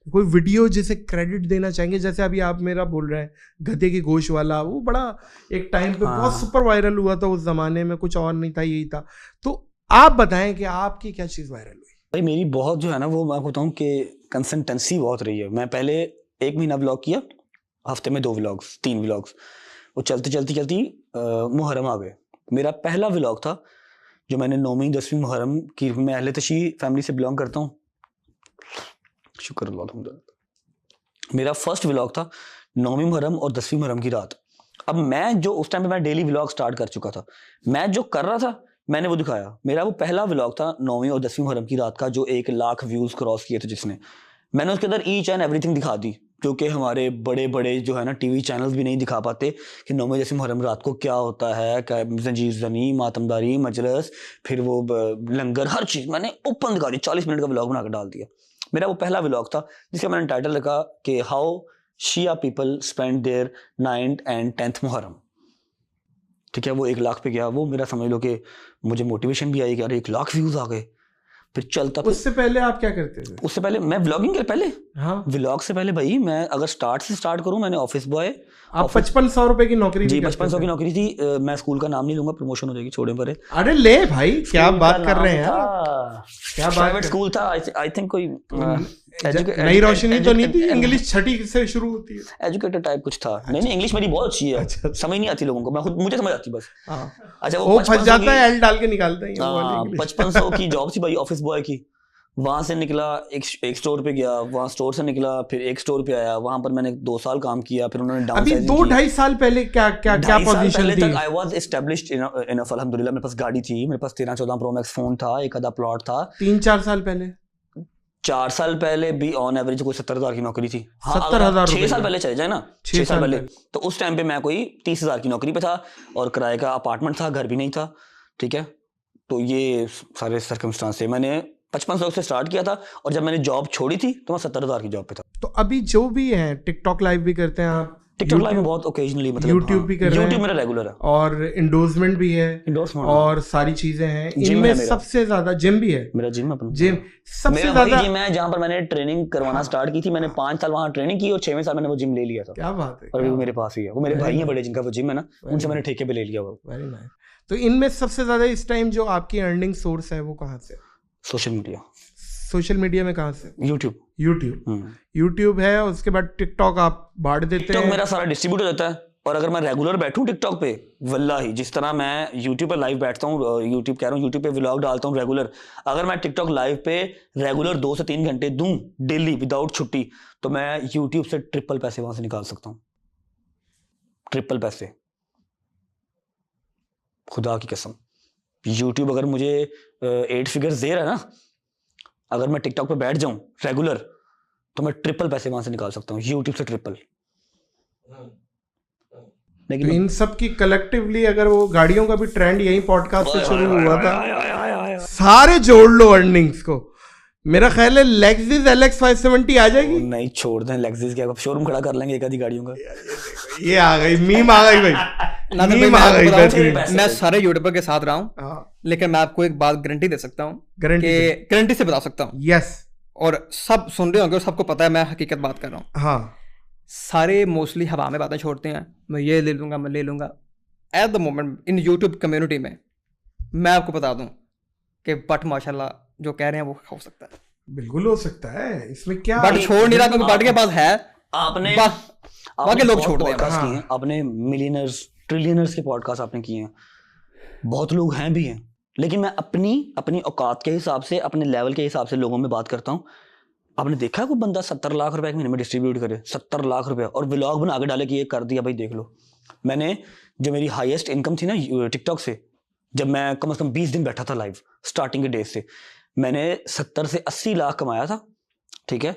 Speaker 2: कोई वीडियो जिसे क्रेडिट देना चाहेंगे? जैसे अभी आप मेरा बोल रहे हैं गधे की गोश वाला, वो बड़ा एक टाइम पे बहुत सुपर वायरल हुआ था, उस जमाने में कुछ और नहीं था, यही था। तो आप बताएं कि आपकी क्या चीज वायरल हुई?
Speaker 1: भाई मेरी बहुत जो है ना, वो मैं बताऊं कि कंसिस्टेंसी बहुत रही है। मैं पहले 1 महीना व्लॉग किया, हफ्ते में 2 व्लॉग्स 3 व्लॉग्स, वो चलती मुहर्रम आ गए। मेरा पहला व्लॉग था जो मैंने 9वीं 10वीं मुहर्रम की, मैं अहले तशी फैमिली से बिलोंग करता हूँ, शुक्र अल्लाह। मेरा फर्स्ट व्लॉग था 9वीं मुहर्रम और 10वीं मुहर्रम की रात। अब मैं जो उस टाइम पे मैं डेली व्लॉग स्टार्ट कर चुका था, मैं जो कर रहा था मैंने वो दिखाया। मेरा वो पहला व्लॉग था 9वीं और 10वीं मुहर्रम की रात का, जो 1 लाख व्यूज क्रॉस किए थे जिसने। मैंने उसके अंदर ईच एंड एवरीथिंग दिखा दी, जो कि हमारे बड़े बड़े जो है ना टीवी चैनल्स भी नहीं दिखा पाते कि 9वीं 10वीं मुहर्रम रात को क्या होता है, जंजीर जनी, मातमदारी, मजलिस, फिर वो लंगर, हर चीज़ मैंने ओपन दिखा दी। 40 मिनट का व्लॉग बना कर डाल दिया। मेरा वो पहला व्लॉग था जिसका मैंने टाइटल रखा कि how Shia people spend their 9th and 10th Muharram. ठीक है, वो 1 लाख पे गया। वो मेरा समझ लो कि मुझे मोटिवेशन भी आई कि अरे 1 लाख व्यूज आ गए। फिर चलता,
Speaker 2: उससे पहले आप क्या करते थे?
Speaker 1: उससे पहले मैं व्लॉगिंग के पहले,
Speaker 2: हाँ,
Speaker 1: व्लॉग से पहले भाई मैं अगर स्टार्ट करूं, मैंने ऑफिस बॉय,
Speaker 2: आप 5500 रुपए की नौकरी
Speaker 1: जी
Speaker 2: भी करते
Speaker 1: 5500
Speaker 2: थे?
Speaker 1: की नौकरी थी। मैं स्कूल का नाम नहीं लूंगा, प्रमोशन हो जाएगी, छोड़े परे।
Speaker 2: अरे ले भाई, क्या बात कर रहे हैं यार, क्या बात
Speaker 1: प्राइवेट स्कूल था, आई थिंक कोई
Speaker 2: नई रोशनी तो नहीं थी? इंग्लिश 6ठी से शुरू होती है,
Speaker 1: एजुकेटेड टाइप कुछ था। नहीं इंग्लिश मेरी बहुत अच्छी है।
Speaker 2: अच्छा।
Speaker 1: समझ नहीं आती लोगों को, मैं खुद मुझे समझ आती बस। अच्छा
Speaker 2: वो फंस जाता है, एल डाल के निकालता है।
Speaker 1: 5500 की जॉब थी भाई ऑफिस बॉय की, वहां से निकला, एक स्टोर पे गया, वहां स्टोर से निकला, फिर एक स्टोर पे आया, वहां पर मैंने 2 साल काम किया, फिर उन्होंने
Speaker 2: अभी 2-2.5 साल पहले क्या पोजीशन थी?
Speaker 1: आई वाज एस्टैब्लिश्ड इनफ, अल्हम्दुलिल्लाह। मेरे पास गाड़ी थी, मेरे पास 13-14 प्रो मैक्स फोन था, एक आधा प्लॉट था।
Speaker 2: 3-4 साल पहले,
Speaker 1: 4 साल पहले भी ऑन एवरेज कोई 70,000 की नौकरी थी।
Speaker 2: 70,000
Speaker 1: 6 साल पहले चले जाए ना, 6 साल पहले, तो उस टाइम पे मैं कोई 30,000 की नौकरी पे था और किराए का अपार्टमेंट था, घर भी नहीं था, ठीक है। तो ये सारे सर्कमस्टांस थे। मैंने 5500 से स्टार्ट किया था और जब मैंने जॉब छोड़ी थी तो मैं 70,000 की जॉब पे था।
Speaker 2: तो अभी जो भी है टिकटॉक लाइव भी करते हैं आप?
Speaker 1: टिकटॉक लाइव में बहुत ओकेजनली, मतलब
Speaker 2: यूट्यूब भी कर रहे हैं?
Speaker 1: यूट्यूब मेरा रेगुलर है
Speaker 2: और इंडोर्समेंट भी है, और सारी चीजें हैं। इनमें सबसे ज्यादा जिम भी है?
Speaker 1: मेरा जिम अपना,
Speaker 2: जिम सबसे ज्यादा
Speaker 1: जिम है जहाँ पर मैंने ट्रेनिंग करवाना स्टार्ट की थी। मैंने 5 साल वहाँ ट्रेनिंग की और 6वें साल मैंने वो जिम ले लिया था।
Speaker 2: क्या बात है।
Speaker 1: और अभी वो मेरे पास ही है। वो मेरे भाई हैं बड़े जिनका वो जिम है ना, उनसे मैंने ठेके पे ले लिया वो।
Speaker 2: Very nice. तो इनमें सबसे ज्यादा इस टाइम जो आपकी अर्निंग सोर्स है वो कहाँ से?
Speaker 1: Social media.
Speaker 2: सोशल मीडिया में कहाँ से?
Speaker 1: यूट्यूब।
Speaker 2: यूट्यूब है, उसके बाद टिकटॉक आप बांट देते हैं?
Speaker 1: टिकटॉक मेरा सारा डिस्ट्रीब्यूट हो जाता है। और अगर मैं रेगुलर बैठूं टिकटॉक पे, वल्लाही जिस तरह मैं यूट्यूब पे लाइव बैठता हूँ, यूट्यूब पे व्लॉग डालता हूँ रेगुलर, अगर मैं टिकटॉक लाइव पे रेगुलर 2 से 3 घंटे दूं डेली विदाउट छुट्टी, तो मैं यूट्यूब से ट्रिपल पैसे वहां से निकाल सकता हूँ। ट्रिपल पैसे, खुदा की कसम। यूट्यूब अगर मुझे 8 फिगर्स दे रहा है ना, अगर मैं टिकटॉक पे बैठ जाऊं रेगुलर, तो मैं ट्रिपल पैसे वहां से निकाल सकता हूँ, यूट्यूब से ट्रिपल।
Speaker 2: लेकिन तो इन सब की कलेक्टिवली अगर वो गाड़ियों का भी ट्रेंड यही पॉडकास्ट से शुरू हुआ था, सारे जोड़ लो अर्निंग्स को, मेरा ख्याल है लेक्सिस LX 570 आ जाएगी।
Speaker 1: नहीं छोड़ दें लेक्सिस, क्या शोरूम खड़ा कर लेंगे एक आधी गाड़ियों का।
Speaker 2: ये आ गई मीम, आ गई भाई, मीम आ गई।
Speaker 3: मैं सारे यूट्यूबर के साथ रहा हूँ, लेकिन मैं आपको एक बात गारंटी दे सकता हूँ, गारंटी से बता सकता हूँ,
Speaker 2: यस,
Speaker 3: और सब सुन रहे होंगे और सबको पता है मैं हकीकत बात कर रहा हूँ।
Speaker 2: हाँ,
Speaker 3: सारे मोस्टली हवा में बातें छोड़ते हैं, मैं ये ले लूंगा, मैं ले लूंगा। At the moment in YouTube community में मैं आपको बता दूं कि बट माशाल्लाह जो कह रहे हैं वो हो सकता है,
Speaker 2: बिल्कुल हो सकता है, इसमें क्या।
Speaker 3: बट छोड़ नहीं रहा क्योंकि बट के पास है,
Speaker 1: आपने
Speaker 3: बाकी लोग छोड़ दें।
Speaker 1: हाँ। आपने मिलियनर्स ट्रिलियनर्स के पॉडकास्ट आपने किए हैं, बहुत लोग हैं भी हैं, लेकिन मैं अपनी औकात के हिसाब से, अपने लेवल के हिसाब से लोगों में बात करता हूँ। आपने देखा कोई बंदा 70 लाख रुपए एक महीने में डिस्ट्रीब्यूट करे, 70 लाख रुपए, और व्लॉग बना के डाले कि ये कर दिया भाई देख लो। मैंने जो मेरी हाईएस्ट इनकम थी ना टिकटॉक से, जब मैं कम से कम 20 दिन बैठा था लाइव स्टार्टिंग के डेज से, मैंने 70 से 80 लाख कमाया था, ठीक है।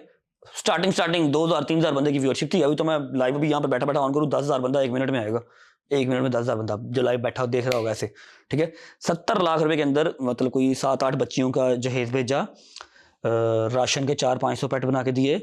Speaker 1: स्टार्टिंग 2,000-3,000 बंदे की व्यूअरशिप थी। अभी तो मैं लाइव अभी यहाँ पर बैठा ऑन करूँ 10,000 बंदा 1 मिनट में आएगा, 1 मिनट में 10,000 बंदा जो लाइव बैठा देख रहा होगा ऐसे, ठीक है। 70 लाख रुपए के अंदर मतलब कोई 7-8 बच्चियों का जहेज भेजा, राशन के 400-500 पैट बना के दिए,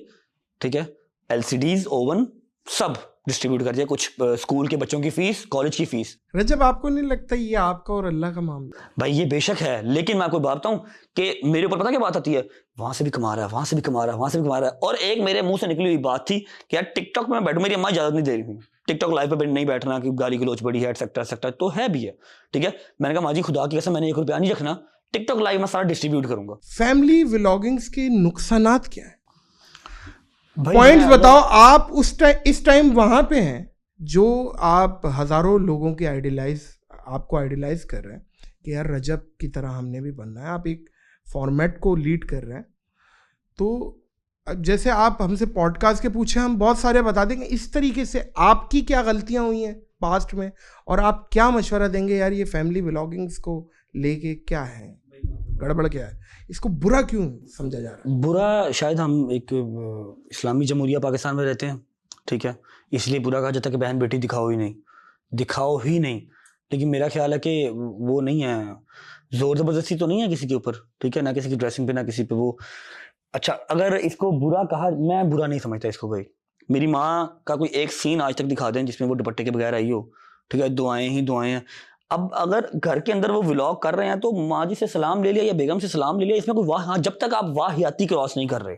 Speaker 1: ठीक है, LCDs, ओवन सब डिस्ट्रीब्यूट कर दिया, कुछ स्कूल के बच्चों की फीस, कॉलेज की फीस।
Speaker 2: रजब, आपको नहीं लगता ये आपका और अल्लाह का मामला?
Speaker 1: भाई ये बेशक है, लेकिन मैं आपको बताता हूँ कि मेरे ऊपर पता क्या बात आती है, वहां से भी कमा रहा है, वहां से भी कमा रहा है, वहां से भी कमा रहा है। और एक मेरे मुंह से निकली हुई बात थी कि यार टिकटॉक में मैं बैठूं, मेरी अम्मा इजाजत नहीं दे रही थी टिकटॉक लाइव पे नहीं बैठना कि गाली गलोच बड़ी है, एक्सेट्रा, तो है भी है, ठीक है। मैंने कहा माजी खुदा की कसम मैंने 1 रुपया नहीं रखना, टिकटॉक लाइव में सारा डिस्ट्रीब्यूट करूंगा।
Speaker 2: फैमिली व्लॉगिंग्स के नुकसानात क्या है? पॉइंट्स बताओ। आप इस टाइम वहां पे हैं जो आप हजारों लोगों की आपको आइडियलाइज कर रहे हैं कि यार रजब की तरह हमने भी बनना है, आप एक फॉर्मेट को लीड कर रहे हैं। तो जैसे आप हमसे पॉडकास्ट के पूछे, हम बहुत सारे बता देंगे, इस तरीके से आपकी क्या गलतियां हुई हैं पास्ट में, और आप क्या मशवरा देंगे यार ये फैमिली व्लॉगिंग्स को लेके क्या है गड़बड़, क्या है, इसको बुरा क्यों समझा जा रहा है?
Speaker 1: बुरा शायद हम एक इस्लामी जमहूरिया पाकिस्तान में रहते हैं, ठीक है, इसलिए बुरा कहा जाता है कि बहन बेटी दिखाओ ही नहीं। लेकिन मेरा ख्याल है कि वो नहीं है, जोर जबरदस्ती तो नहीं है किसी के ऊपर, ठीक है, ना किसी की ड्रेसिंग पे, ना किसी पे वो। अच्छा, अगर इसको बुरा कहा, मैं बुरा नहीं समझता इसको। भाई मेरी माँ का कोई एक सीन आज तक दिखा दें जिसमें वो दुपट्टे के बगैर आई हो, ठीक है, दुआएं हैं। अब अगर घर के अंदर वो व्लॉग कर रहे हैं तो माँ जी से सलाम ले लिया या बेगम से सलाम ले लिया, इसमें कोई हाँ, जब तक आप वाहियाती क्रॉस नहीं कर रहे,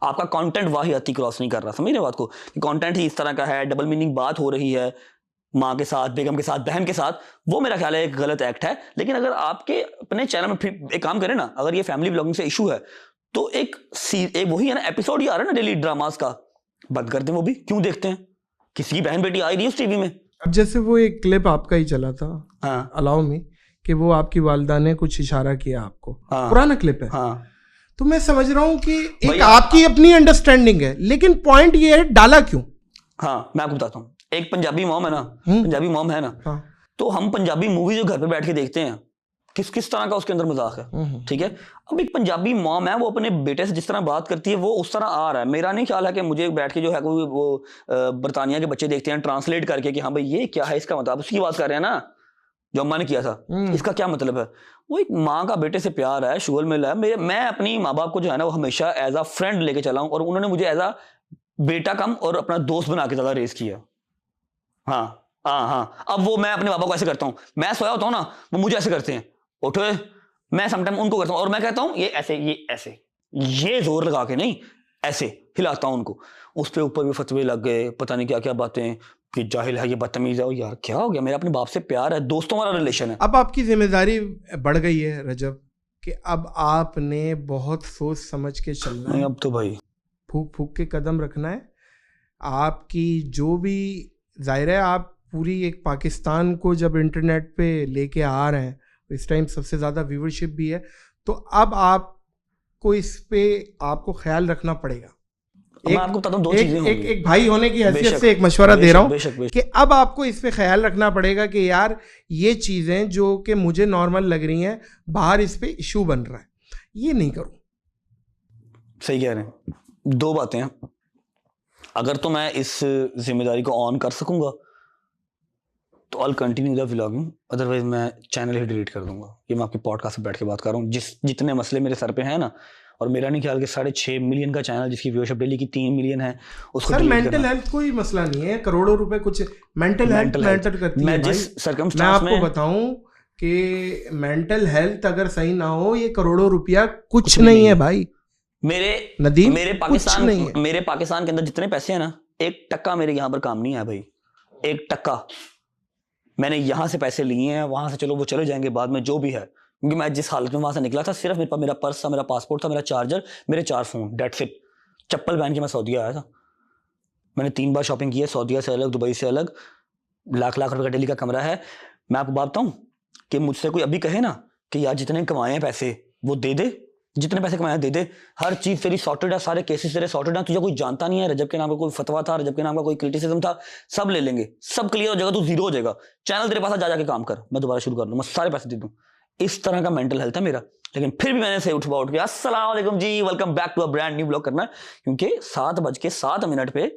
Speaker 1: आपका कंटेंट वाहियाती क्रॉस नहीं कर रहा, समझ रहे बात को, कि कंटेंट ही इस तरह का है, डबल मीनिंग बात हो रही है माँ के साथ, बेगम के साथ, बहन के साथ, वो मेरा ख्याल है एक गलत एक्ट है। लेकिन अगर आपके अपने चैनल में फिर एक काम करें ना, अगर ये फैमिली व्लॉगिंग से इशू है तो एक वही है ना एपिसोड ही आ रहा है ना डेली ड्रामास का, बंद कर दें, वो भी क्यों देखते हैं, किसी की बहन बेटी आई रही है उस टीवी में।
Speaker 2: अब जैसे वो एक क्लिप आपका ही चला था, हाँ, अलाउ मी, कि वो आपकी वालिदा ने कुछ इशारा किया आपको, हाँ, पुराना क्लिप है,
Speaker 1: हाँ,
Speaker 2: तो मैं समझ रहा हूं कि एक
Speaker 1: भाई,
Speaker 2: आपकी अपनी अंडरस्टैंडिंग है, लेकिन पॉइंट ये है डाला क्यों?
Speaker 1: हाँ मैं आपको बताता हूँ। एक पंजाबी मॉम है ना, पंजाबी मॉम है ना,
Speaker 2: हाँ।
Speaker 1: तो हम पंजाबी मूवी जो घर पे बैठ के देखते हैं, किस किस तरह का उसके अंदर मजाक है, ठीक है। अब एक पंजाबी मॉम है, वो अपने बेटे से जिस तरह बात करती है वो उस तरह आ रहा है। मेरा नहीं ख्याल है कि मुझे बैठ के जो है कोई वो बरतानिया के बच्चे देखते हैं ट्रांसलेट करके कि हाँ भाई ये क्या है, इसका मतलब उसकी बात कर रहे हैं ना जो अम्मा ने किया था, इसका क्या मतलब है। वो एक माँ का बेटे से प्यार है, शुगर मिल है। मैं अपनी माँ बाप को जो है ना वो हमेशा एज अ फ्रेंड लेके चला हूँ, और उन्होंने मुझे एज अ बेटा कम और अपना दोस्त बना के ज्यादा रेस किया। हाँ हाँ, अब वो मैं अपने पापा को ऐसे करता हूँ, मैं सोया होता हूँ ना वो मुझे ऐसे करते हैं, उठो, मैं समटाइम उनको करता हूँ और मैं कहता हूँ ये ऐसे, ये ऐसे, ये जोर लगा के नहीं, ऐसे हिलाता हूँ उनको। उस पे ऊपर भी फतवे लग गए, पता नहीं क्या क्या बातें कि जाहिल है, ये बदतमीज है। यार क्या हो गया, मेरा अपने बाप से प्यार है, दोस्तों वाला रिलेशन है।
Speaker 2: अब आपकी जिम्मेदारी बढ़ गई है रजब कि अब आपने बहुत सोच समझ के चलना
Speaker 1: नहीं
Speaker 2: है,
Speaker 1: अब तो भाई
Speaker 2: फूक फूक के कदम रखना है। आपकी जो भी जाहिर है, आप पूरी एक पाकिस्तान को जब इंटरनेट पे लेके आ रहे हैं, इस टाइम सबसे ज़्यादा व्यूवरशिप भी है, तो अब आपको इस पे आपको ख्याल रखना पड़ेगा।
Speaker 1: मैं आपको बताता हूँ दो चीजें होंगी।
Speaker 2: एक भाई होने की हैसियत
Speaker 1: बेशक,
Speaker 2: से एक मशवरा दे रहा हूँ
Speaker 1: बेशक।
Speaker 2: कि अब आपको इस पे ख्याल रखना पड़ेगा कि यार ये चीज़ें जो कि मुझे नॉर्मल लग रही हैं, बाहर इस पे इशू बन रहा है, ये नहीं करूँ।
Speaker 1: सही कह रहे हैं। दो बातें हैं, अगर तो मैं इस जिम्मेदारी को ऑन कर सकूंगा तो I'll continue the vlogging, otherwise मैं चैनल ही डिलीट कर दूंगा। ये मैं आपके पॉडकास्ट पे बैठ के बात कर रहा हूँ, जितने मसले मेरे सर पे हैं ना, और मेरा नहीं ख्याल कि 6.5 मिलियन का चैनल जिसकी व्यूअरशिप डेली की 3 मिलियन है उसको
Speaker 2: सर
Speaker 1: delete
Speaker 2: मेंटल
Speaker 1: करना।
Speaker 2: हेल्थ कोई मसला नहीं है, करोड़ों रुपए कुछ मेंटल हेल्थ मैटर करती है
Speaker 1: मैं
Speaker 2: भाई।
Speaker 1: जिस
Speaker 2: मैं
Speaker 1: सर्कमस्टांस
Speaker 2: आपको
Speaker 1: में
Speaker 2: बताऊं कि मेंटल हेल्थ अगर सही ना हो, ये करोड़ों रुपया कुछ नहीं है भाई। नदीम,
Speaker 1: मेरे पाकिस्तान के अंदर जितने पैसे हैं ना, 1% मेरे यहाँ पर काम नहीं है भाई, 1%। मैंने यहाँ से पैसे लिए हैं, वहां से चलो वो चले जाएंगे बाद में जो भी है, क्योंकि मैं जिस हालत में वहां से निकला था, सिर्फ मेरे पास मेरा पर्स था, मेरा पासपोर्ट था, मेरा चार्जर, मेरे 4 फोन, डेट्स इट। चप्पल पहन के मैं सऊदी आया था। मैंने 3 बार शॉपिंग की है, सऊदीया से अलग, दुबई से अलग, लाख लाख रुपए का दिल्ली का कमरा है। मैं आपको बताता हूँ कि मुझसे कोई अभी कहे ना कि यार जितने कमाए हैं पैसे वो दे दे, जितने पैसे कमाए दे दे, हर चीज तेरी सॉर्टेड है, सारे केसेस तेरे सॉर्टेड हैं, तुझे कोई जानता नहीं है, रजब के नाम का कोई फतवा था, रजब के नाम का कोई क्रिटिसिज्म था, सब ले लेंगे, सब क्लियर हो जाएगा, तू जीरो हो जाएगा, चैनल तेरे पास जा जाके काम कर, मैं दोबारा शुरू कर दूँ, मैं सारे पैसे दे दूँ। इस तरह का मेंटल हेल्थ है मेरा। लेकिन फिर भी मैंने से उठ के अस्सलाम वालेकुम जी, welcome back to a brand new blog करना, क्योंकि 7:07 पे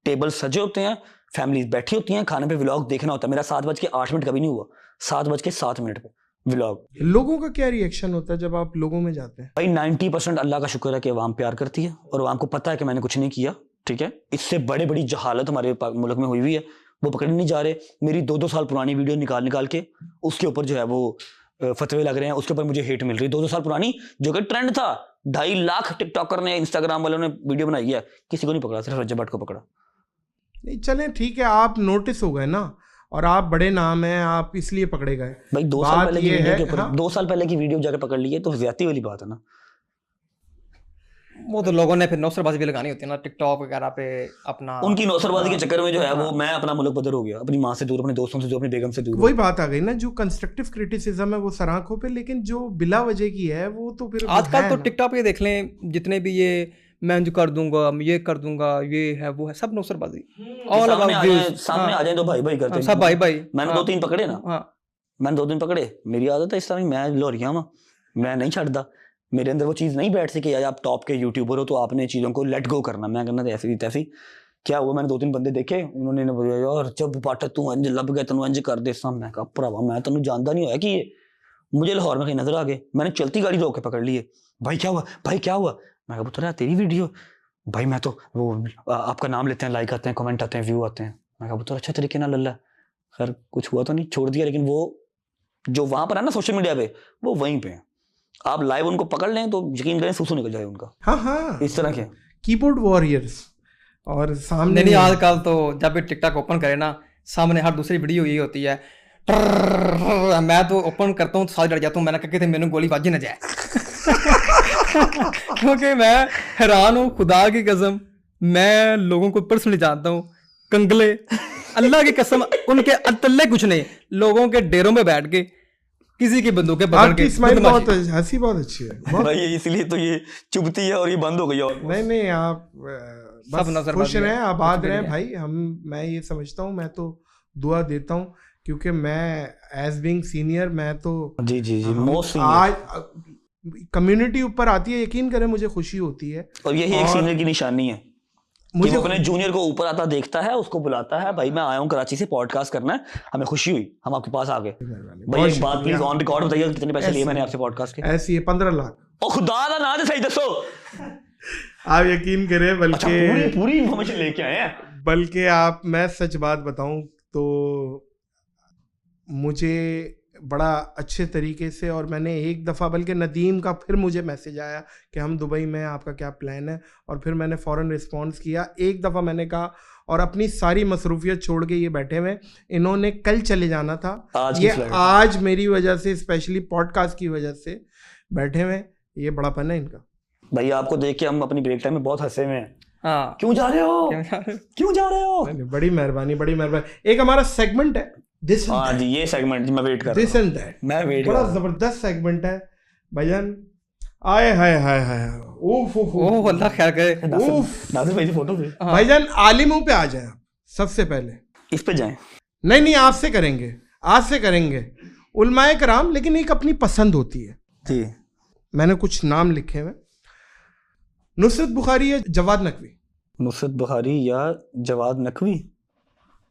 Speaker 1: टेबल सजे होते हैं, फैमिली बैठी होती हैं, खाने पे व्लॉग देखना होता है। मेरा 7:08 कभी नहीं हुआ, 7:07 पे व्लॉग।
Speaker 2: लोगों का क्या रिएक्शन होता है जब आप लोगों में जाते हैं?
Speaker 1: भाई 90% अल्लाह का शुक्र है कि अवाम प्यार करती है, और अवाम को पता है कि मैंने कुछ नहीं किया, ठीक है। इससे बड़े बड़ी जहालत हमारे मुल्क में हुई हुई है, वो पकड़ नहीं जा रहे। मेरी 2-2 साल पुरानी वीडियो निकाल के उसके ऊपर जो है वो फतवे लग रहे हैं, उसके ऊपर मुझे हेट मिल रही है। 2-2 साल पुरानी जो कि ट्रेंड था, 2.5 लाख टिकटॉकर ने, इंस्टाग्राम वालों ने वीडियो बनाई है, किसी को नहीं पकड़ा, सिर्फ रजब भट्ट को पकड़ा।
Speaker 2: नहीं चले ठीक है, आप नोटिस हो गए ना, और आप बड़े नाम हैं, आप इसलिए पकड़े गए।
Speaker 1: भाई 2 साल पहले की
Speaker 2: ये
Speaker 1: वीडियो
Speaker 2: है,
Speaker 1: के ऊपर
Speaker 2: हाँ।
Speaker 1: 2 साल पहले की वीडियो जाकर पकड़ ली है तो ज्यादती वाली बात है ना।
Speaker 3: वो तो लोगों ने फिर नौसरबाजी भी लगानी होती है ना टिकटॉक वगैरह पे अपना।
Speaker 1: उनकी नौसरबाजी के चक्कर में जो है वो मैं अपना मुल्क बदर हो गया, अपनी माँ से दूर, अपने दोस्तों से दूर, अपनी बेगम से दूर।
Speaker 2: वही बात आ गई ना, जो कंस्ट्रक्टिव क्रिटिसिज्म है वो सराखों पे, लेकिन जो बिला वजह की है वो तो फिर
Speaker 3: आजकल तो टिकटॉक पे देख लें, जितने भी ये मैं जो कर दूंगा, ये कर दूंगा, ये है वो है, सब नौसरबाजी। ऑल अबाउट
Speaker 1: सामने आ जाए तो भाई भाई करते हैं
Speaker 3: सब भाई भाई।
Speaker 1: मैंने 2-3 पकड़े ना, मैंने 2 दिन पकड़े। मेरी आदत है इस तरह, मैं लोरिया वा, मैं नहीं छड़दा। मेरे अंदर वो चीज़ नहीं बैठ सी कि यार आप टॉप के यूट्यूबर हो तो आपने चीज़ों को लेट गो करना, मैं करना ऐसी तैसी। क्या हुआ, मैंने 2-3 बंदे देखे, उन्होंने बोला यार जब पाटा तू इंज लब गया, तेन इंज कर दे सा। मैं कहा भरावा मैं तेन जानता नहीं होया कि ये मुझे लाहौर में कहीं नजर आ गए, मैंने चलती गाड़ी रोक के पकड़ लिए। भाई क्या हुआ, भाई क्या हुआ? मैं कहा पुत्र तेरी वीडियो भाई, मैं तो वो आपका नाम लेते हैं, लाइक आते हैं, कमेंट आते हैं, व्यू आते हैं। मैं कहा पुत्र अच्छा तरीके ना लल्ला, खैर कुछ हुआ तो नहीं, छोड़ दिया। लेकिन वो जो वहां पर है ना सोशल मीडिया पे, वो वहीं पे है। आप लाइव उनको पकड़ लें तो यकीन करें सूसू निकल जाए उनका।
Speaker 2: हाँ हाँ,
Speaker 1: इस तरह के
Speaker 2: कीबोर्ड वॉरियर्स। और सामने
Speaker 3: नहीं आजकल तो जब भी टिकटॉक ओपन करे ना, सामने हर दूसरी वीडियो यही होती है। मैं तो ओपन करता हूँ तो साथ डर जाता हूँ, मैंने कहा मैंने गोली बाजी न जाए। क्योंकि मैं हैरान हूँ, खुदा की कसम, मैं लोगों को पर्सनली जानता हूँ, कंगले, अल्लाह की कसम, उनके अतल्ले कुछ नहीं, लोगों के डेरों में बैठ के किसी की बंदूकें पकड़ के
Speaker 2: आपकी स्माइल
Speaker 3: बदमाशी।
Speaker 2: बहुत हंसी बहुत अच्छी है बहुत।
Speaker 1: भाई ये इसलिए तो ये चुभती है और ये बंद हो गई और
Speaker 2: नहीं नहीं आप
Speaker 3: सब
Speaker 2: बस
Speaker 3: नजरबाजी
Speaker 2: खुश
Speaker 3: है,
Speaker 2: रहें आबाद
Speaker 3: कुछ भी
Speaker 2: रहें
Speaker 3: नहीं है।
Speaker 2: भाई। मैं ये समझता हूँ, मैं तो दुआ देता हूँ क्योंकि मैं एज बीइंग सीनियर मैं तो
Speaker 1: जी जी जी
Speaker 2: हम
Speaker 1: मोस्ट
Speaker 2: आज कम्युनिटी ऊपर आती है, यकीन करें मुझे खुशी होती है।
Speaker 1: और यही एक
Speaker 2: और
Speaker 1: सीनियर की निशानी है कि
Speaker 2: मुझे
Speaker 1: वो अपने जूनियर को ऊपर आता देखता है, उसको बुलाता है, भाई मैं आया हूँ कराची से पॉडकास्ट करना है, हमें खुशी हुई, हम आपके पास आ गए। भाई
Speaker 2: बहुत
Speaker 1: एक बात
Speaker 2: शुक्रिया।
Speaker 1: प्लीज ऑन रिकॉर्ड बताइए कितने पैसे लिए
Speaker 2: ऐसे-
Speaker 1: मैंने आपसे पॉडकास्ट के?
Speaker 2: ऐसी है 15 लाख।
Speaker 1: ओ खुदा दा ना दे सही दसो।
Speaker 2: आप यकीन करें
Speaker 1: अच्छा पूरी
Speaker 2: बल्कि
Speaker 1: पूरी इन्फॉर्मेशन लेके आए हैं।
Speaker 2: बल्कि आप मैं सच बात बताऊं तो मुझे बड़ा अच्छे तरीके से, और मैंने एक दफ़ा बल्कि नदीम का फिर मुझे मैसेज आया कि हम दुबई में, आपका क्या प्लान है, और फिर मैंने फ़ौरन रिस्पॉन्स किया। एक दफ़ा मैंने कहा, और अपनी सारी मसरूफियत छोड़ के ये बैठे हुए, इन्होंने कल चले जाना था,
Speaker 1: आज की
Speaker 2: ये
Speaker 1: flight।
Speaker 2: आज मेरी वजह से, स्पेशली पॉडकास्ट की वजह से बैठे हुए, ये बड़ापन है इनका।
Speaker 1: भाई आपको देख के हम अपनी ब्रेक टाइम में बहुत हंसे हुए हैं।
Speaker 3: हाँ
Speaker 1: क्यों जा रहे हो?
Speaker 3: क्यों जा रहे हो?
Speaker 1: क्यों जा रहे हो?
Speaker 2: नहीं, बड़ी मेहरबानी बड़ी मेहरबानी। एक हमारा सेगमेंट है दिस
Speaker 1: हाँ जी ये सेगमेंट मैं वेट कर
Speaker 2: दिस
Speaker 1: रहा
Speaker 2: एंड दैट,
Speaker 1: हूँ, मैं वेट कर
Speaker 2: बड़ा
Speaker 1: रहा हूँ।
Speaker 2: जबरदस्त सेगमेंट है भाईजान। आए हाय हाय हाय, उफ उफ
Speaker 3: ओह
Speaker 2: उफ।
Speaker 3: अल्लाह खैर करे।
Speaker 2: उफ।
Speaker 1: नासिर भाई की फोटो दे,
Speaker 3: हाँ।
Speaker 2: भाईजान आलिमों पे आ जाए आप सबसे पहले।
Speaker 1: इस पे जाएं।
Speaker 2: नहीं नहीं, आपसे करेंगे, आज से करेंगे उलमाए कराम, लेकिन एक अपनी पसंद होती है।
Speaker 1: जी
Speaker 2: मैंने कुछ नाम लिखे हुए, नुसरत बुखारी या जवाद नकवी।
Speaker 1: नुसरत बुखारी या जवाद नकवी?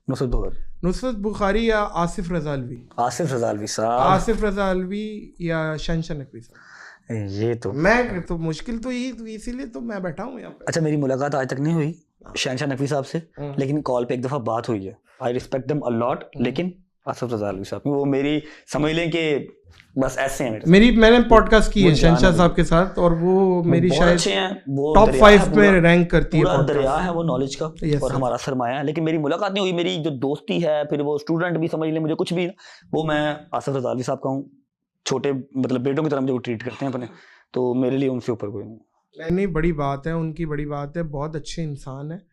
Speaker 1: नुसरत बुखारी।
Speaker 2: नुसरत बुखारी या आसिफ रजा अलवी।
Speaker 1: आसिफ रजा अलवी साहब।
Speaker 2: आसिफ रजा अलवी या शहनशाह नकवी साहब।
Speaker 1: ये तो
Speaker 2: मैं तो मुश्किल तो यही, तो इसीलिए तो मैं बैठा हूँ यहाँ पे।
Speaker 1: अच्छा मेरी मुलाकात आज तक नहीं हुई शहनशाह नकवी साहब से, लेकिन कॉल पे एक दफा बात हुई है। I respect them a lot, लेकिन आसिफ रजा अलवी साहब वो मेरी समझ लें कि बस ऐसे हैं मेरे
Speaker 2: मैंने पॉडकास्ट की है
Speaker 1: वो जाना
Speaker 2: शहनशाह
Speaker 1: भी।
Speaker 2: साहब के साथ, और वो मेरी
Speaker 1: बहुत
Speaker 2: शायद
Speaker 1: अच्छे हैं, वो
Speaker 2: टॉप
Speaker 1: दरिया है
Speaker 2: 5
Speaker 1: पूरा-
Speaker 2: में रैंक करती है
Speaker 1: पूरा
Speaker 2: podcast।
Speaker 1: दरिया है वो नॉलेज का,
Speaker 2: Yes,
Speaker 1: और
Speaker 2: sir।
Speaker 1: हमारा सरमाया है। लेकिन मेरी मुलाकात नहीं हुई, मेरी जो दोस्ती है, फिर वो स्टूडेंट भी समझ लें, मुझे कुछ भी, वो मैं आसिफ रजा अलवी साहब का हूँ। छोटे मतलब बेटों की तरह मुझे वो ट्रीट करते हैं अपने, तो मेरे लिए उनसे ऊपर कोई नहीं।
Speaker 2: नहीं, बड़ी बात है उनकी, बड़ी बात है। बहुत अच्छे इंसान है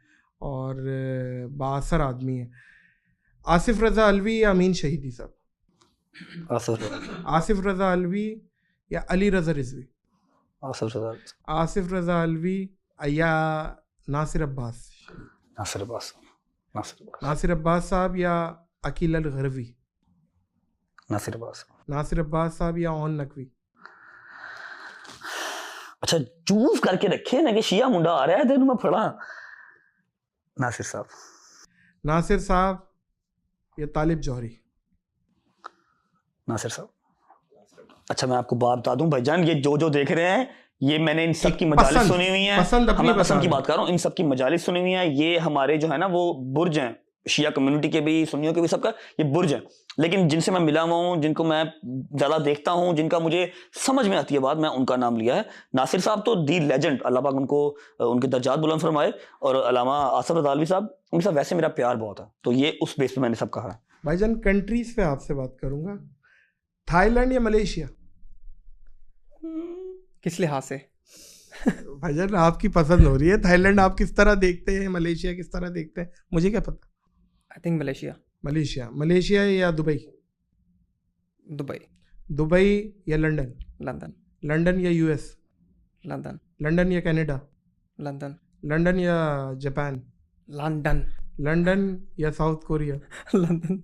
Speaker 2: और बाअसर आदमी है। आसिफ रजा अलवी या अमीन शहीदी साहब? आसिफ रजा अलवी या अली रजा रिजवी?
Speaker 1: आसिफ रजा
Speaker 2: आसिफ रजा अलवी या नासिर अब्बास?
Speaker 1: नासिर अब्बास
Speaker 2: नासिर अब्बास साहब या अकील अल गरवी?
Speaker 1: नासिर अब्बास।
Speaker 2: नासिर अब्बास साहब या ओन नकवी?
Speaker 1: अच्छा चूज करके रखे ना कि शिया मुंडा आ रहा है तेन मैं फड़ा। नासिर साहब।
Speaker 2: नासिर साहब या तालिब जौहरी?
Speaker 1: नासिर साहब। अच्छा मैं आपको बात बता दूं भाईजान, ये जो देख रहे हैं, ये मैंने इन सब की मजालिस
Speaker 2: पसंद-
Speaker 1: सुनी हुई है।
Speaker 2: पसंद अपनी
Speaker 1: मैं
Speaker 2: बता
Speaker 1: पसंद की
Speaker 2: रहे
Speaker 1: बात कर रहा हूँ, इन सब की मजालिस सुनी हुई है। ये हमारे जो है ना वो बुर्ज हैं, शिया कम्युनिटी के भी, सुन्नियों के भी, सबका ये बुर्ज है। लेकिन जिनसे मैं मिला हुआ हूँ, जिनको मैं ज्यादा देखता हूँ, जिनका मुझे समझ में आती है बात, मैं उनका नाम लिया है। नासिर साहब तो दी लेजेंड, अल्लाह पाक उनको उनके दर्जात बुलंद फरमाए, और अलामा आसिफ रजा अलवी साहब, उनके साथ वैसे मेरा प्यार बहुत है, तो ये उस बेस पे मैंने सब कहा है।
Speaker 2: भाईजान कंट्रीज पे आपसे बात करूंगा, थाईलैंड या मलेशिया?
Speaker 3: किस लिहाज से?
Speaker 2: भाईजान आपकी पसंद हो रही है। थाईलैंड आप किस तरह देखते हैं, मलेशिया किस तरह देखते हैं, मुझे क्या पता।
Speaker 3: I think Malaysia.
Speaker 2: मलेशिया या दुबई?
Speaker 3: दुबई।
Speaker 2: दुबई या लंदन?
Speaker 3: लंदन।
Speaker 2: लंदन या यूएस?
Speaker 3: लंदन।
Speaker 2: लंदन या कनाडा?
Speaker 3: लंदन।
Speaker 2: लंदन या जापान?
Speaker 3: लंदन।
Speaker 2: लंदन या साउथ कोरिया?
Speaker 3: लंदन।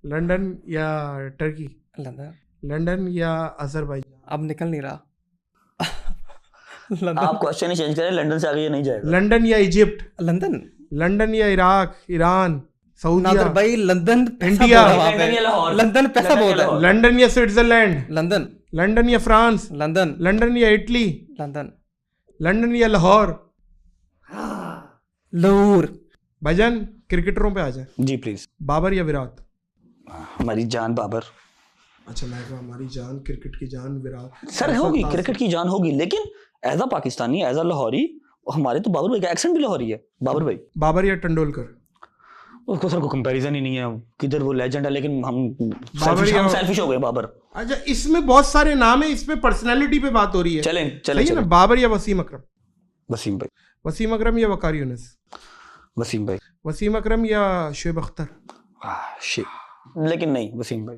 Speaker 2: लंदन या टर्की?
Speaker 3: लंदन।
Speaker 2: लंदन या अजरबैजान?
Speaker 3: अब निकल नहीं रहा। लंदन।
Speaker 1: आप क्वेश्चन ही चेंज करें, लंदन से आगे ये नहीं जाएगा।
Speaker 2: लंदन या इजिप्ट?
Speaker 3: लंदन।
Speaker 2: लंदन या इराक, ईरान, सऊदीया?
Speaker 3: नादर भाई लंदन पैसा
Speaker 2: इंडिया।
Speaker 3: बहुत है वहाँ
Speaker 1: लंदन या लाहौर?
Speaker 3: पे। लंदन पैसा
Speaker 1: लंदन या
Speaker 3: बहुत है।
Speaker 1: लाहौर?
Speaker 2: लंदन या स्विट्जरलैंड?
Speaker 3: लंदन।
Speaker 2: लंदन या फ्रांस?
Speaker 3: लंदन।
Speaker 2: लंदन या इटली?
Speaker 3: लंदन।
Speaker 2: लंदन या लाहौर?
Speaker 3: लाहौर।
Speaker 2: भाईजान क्रिकेटरों पे आ जाए,
Speaker 1: जी प्लीज।
Speaker 2: बाबर या विराट?
Speaker 1: हमारी जान बाबर।
Speaker 2: अच्छा, मैं कहा हमारी जान, क्रिकेट की जान विराट।
Speaker 1: सर होगी, क्रिकेट की जान होगी, लेकिन as a Pakistani, as a Lahori, हमारे तो बाबर भाई का एक्सेंट भी लाहौरी है। बाबर भाई।
Speaker 2: बाबर या तेंदुलकर?
Speaker 1: उसको सर को कंपैरिजन ही नहीं है, किधर वो लेजेंड है, लेकिन हम
Speaker 2: बाबर या-
Speaker 1: सेल्फिश हो गए। बाबर।
Speaker 2: अच्छा, इसमें बहुत सारे नाम है, इसमें पर्सनालिटी पे बात हो रही है।
Speaker 1: चलें
Speaker 2: सही है ना?
Speaker 1: चलें।
Speaker 2: बाबर या वसीम अकरम?
Speaker 1: वसीम भाई।
Speaker 2: वसीम अकरम या वकार यूनिस?
Speaker 1: वसीम भाई।
Speaker 2: वसीम अकरम या शुएब अख्तर?
Speaker 1: शिट, लेकिन नहीं, वसीम भाई।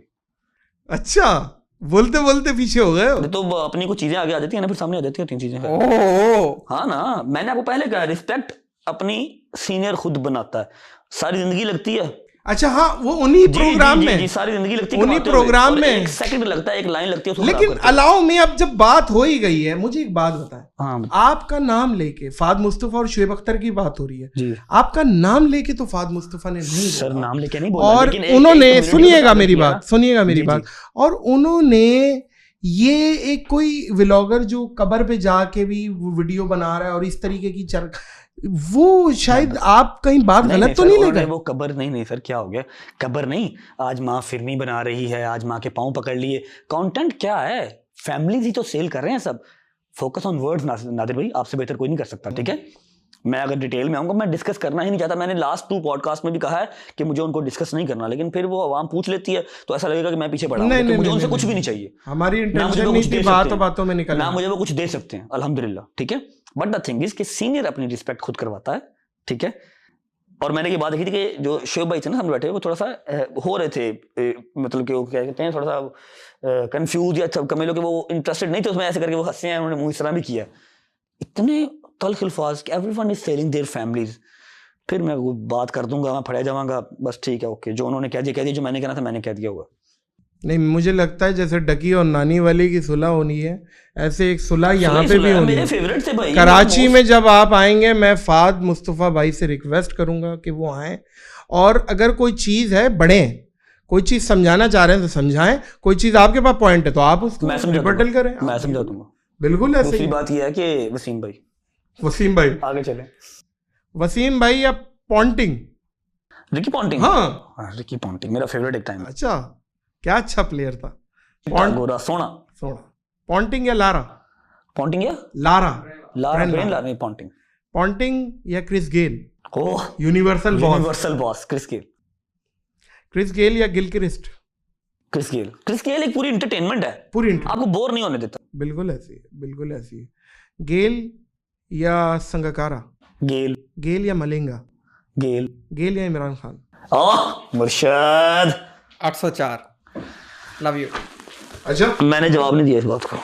Speaker 2: अच्छा, बोलते बोलते पीछे हो गए हो।
Speaker 1: तो अपनी कुछ चीजें आगे आ जाती है ना, फिर सामने आ जाती है 3 चीजें।
Speaker 3: ओह
Speaker 1: हाँ ना, मैंने आपको पहले कहा रिस्पेक्ट अपनी सीनियर खुद बनाता है, सारी जिंदगी लगती है।
Speaker 2: अच्छा हाँ, वो उन्हीं प्रोग्राम में
Speaker 1: जी, सारी जिंदगी लगती है
Speaker 2: उन्हीं
Speaker 1: कमाते हुए,
Speaker 2: प्रोग्राम
Speaker 1: और
Speaker 2: में
Speaker 1: एक सेकंड लगता है, एक लाइन लगती है उसको
Speaker 2: लेकिन
Speaker 1: खराब करते
Speaker 2: अलाउ में अब जब बात हो ही गई है, मुझे एक बात बताएं।
Speaker 1: हैं। हाँ
Speaker 2: आपका नाम लेके फाद मुस्तफा और शुएब अख्तर की बात हो रही है,
Speaker 1: जी
Speaker 2: आपका नाम लेके तो फाद मुस्तफा ने नहीं
Speaker 1: सर,
Speaker 2: बोला।
Speaker 1: नाम लेके नहीं बोला,
Speaker 2: और
Speaker 1: लेकिन एक
Speaker 2: उन्होंने
Speaker 1: community
Speaker 2: सुनिएगा
Speaker 1: को
Speaker 2: मेरी
Speaker 1: किया ना।
Speaker 2: बात, सुनिएगा मेरी
Speaker 1: जी,
Speaker 2: बात, और उन्होंने ये एक कोई व्लॉगर जो कबर पे जाके भी वो वीडियो बना रहा है और इस तरीके की वो शायद आप कहीं बात गलत तो
Speaker 1: सर,
Speaker 2: नहीं ले
Speaker 1: उन्होंने
Speaker 2: गए?
Speaker 1: वो कबर नहीं सर, क्या हो गया, कबर नहीं, आज माँ फिरनी बना रही है, आज माँ के पाँव पकड़ लिए, कंटेंट क्या है, फैमिली ही तो सेल कर रहे हैं सब। फोकस ऑन वर्ड्स नादिर भाई, आपसे बेहतर कोई नहीं कर सकता, ठीक है। मैं अगर डिटेल में आऊंगा, मैं डिस्कस करना ही नहीं चाहता। मैंने लास्ट 2 पॉडकास्ट में भी कहा है कि मुझे उनको डिस्कस नहीं करना, लेकिन फिर वो आवाम पूछ लेती है तो ऐसा लगेगा कि मैं पीछे पड़ा हूं,
Speaker 2: नहीं,
Speaker 1: तो
Speaker 2: नहीं,
Speaker 1: मुझे
Speaker 2: नहीं,
Speaker 1: उनसे
Speaker 2: नहीं,
Speaker 1: कुछ भी
Speaker 2: नहीं।
Speaker 1: नहीं चाहिए।
Speaker 2: हमारी
Speaker 1: ना मुझे
Speaker 2: इंटेंशन
Speaker 1: वो
Speaker 2: नहीं
Speaker 1: कुछ
Speaker 2: थी
Speaker 1: दे
Speaker 2: बातों
Speaker 1: सकते हैं,
Speaker 2: बातों में निकलना।
Speaker 1: ना मुझे वो कुछ दे सकते हैं, अल्हम्दुलिल्लाह, ठीक है। बट द थिंग इज कि सीनियर अपनी रिस्पेक्ट खुद करवाता है, ठीक है। और मैंने ये बात देखी थी कि जो शुएब भाई थे ना सामने बैठे, वो थोड़ा सा हो रहे थे, मतलब कि वो क्या कहते हैं, थोड़ा सा कंफ्यूज या कमे लोग, वो इंटरेस्टेड नहीं थे उसमें, ऐसे करके वो हंसे हैं, उन्होंने मुंह इस तरह भी किया, इतने तल्ख अल्फाज कि everyone is selling their families. फिर मैं वो बात कर दूंगा, मैं फड़े जाऊंगा, बस ठीक है, ओके, जो उन्होंने कह दिया, जो मैंने कहना था मैंने कह दिया होगा।
Speaker 2: नहीं, मुझे लगता है जैसे डकी और नानी वाली की सुलह होनी है, ऐसे एक सुलह यहाँ पे भी होनी
Speaker 1: मेरे
Speaker 2: है।
Speaker 1: फेवरेट थे भाई,
Speaker 2: कराची में जब आप आएंगे, मैं फाद मुस्तफा भाई से रिक्वेस्ट करूंगा कि वो आएं, और अगर कोई चीज़ है बढ़ें, कोई चीज़ समझाना चाह रहे हैं तो समझाएं, कोई चीज़ आपके पास पॉइंट है तो आप उसको
Speaker 1: मैं समझा
Speaker 2: रिबटल करें।
Speaker 1: मैं समझा दूंगा।
Speaker 2: बिल्कुल ऐसे
Speaker 1: दूसरी
Speaker 2: ही।
Speaker 1: बात यह है कि वसीम भाई,
Speaker 2: वसीम भाई,
Speaker 1: आगे चले।
Speaker 2: वसीम भाई या पॉन्टिंग?
Speaker 1: रिकी पॉन्टिंग,
Speaker 2: हाँ,
Speaker 1: रिकी पॉन्टिंग मेरा फेवरेट एक टाइम।
Speaker 2: अच्छा, क्या अच्छा प्लेयर था।
Speaker 1: गोरा सोना।
Speaker 2: पॉन्टिंग या लारा?
Speaker 1: पॉन्टिंग या
Speaker 2: लारा?
Speaker 1: लारा नहीं, पॉन्टिंग।
Speaker 2: पॉन्टिंग या Chris Gayle?
Speaker 1: Oh,
Speaker 2: universal
Speaker 1: boss Chris Gayle.
Speaker 2: Chris Gayle या गिलक्रिस्ट?
Speaker 1: क्रिस गेल एक पूरी एंटरटेनमेंट है,
Speaker 2: पूरी
Speaker 1: आपको बोर नहीं होने देता।
Speaker 2: बिल्कुल ऐसी है, बिल्कुल ऐसी है। गेल या संगकारा? गेल या मलिंगा? गेल या इमरान खान?
Speaker 1: मुर्शद
Speaker 3: 804 love you.
Speaker 2: अच्छा,
Speaker 1: मैंने जवाब नहीं दिया इस बात को,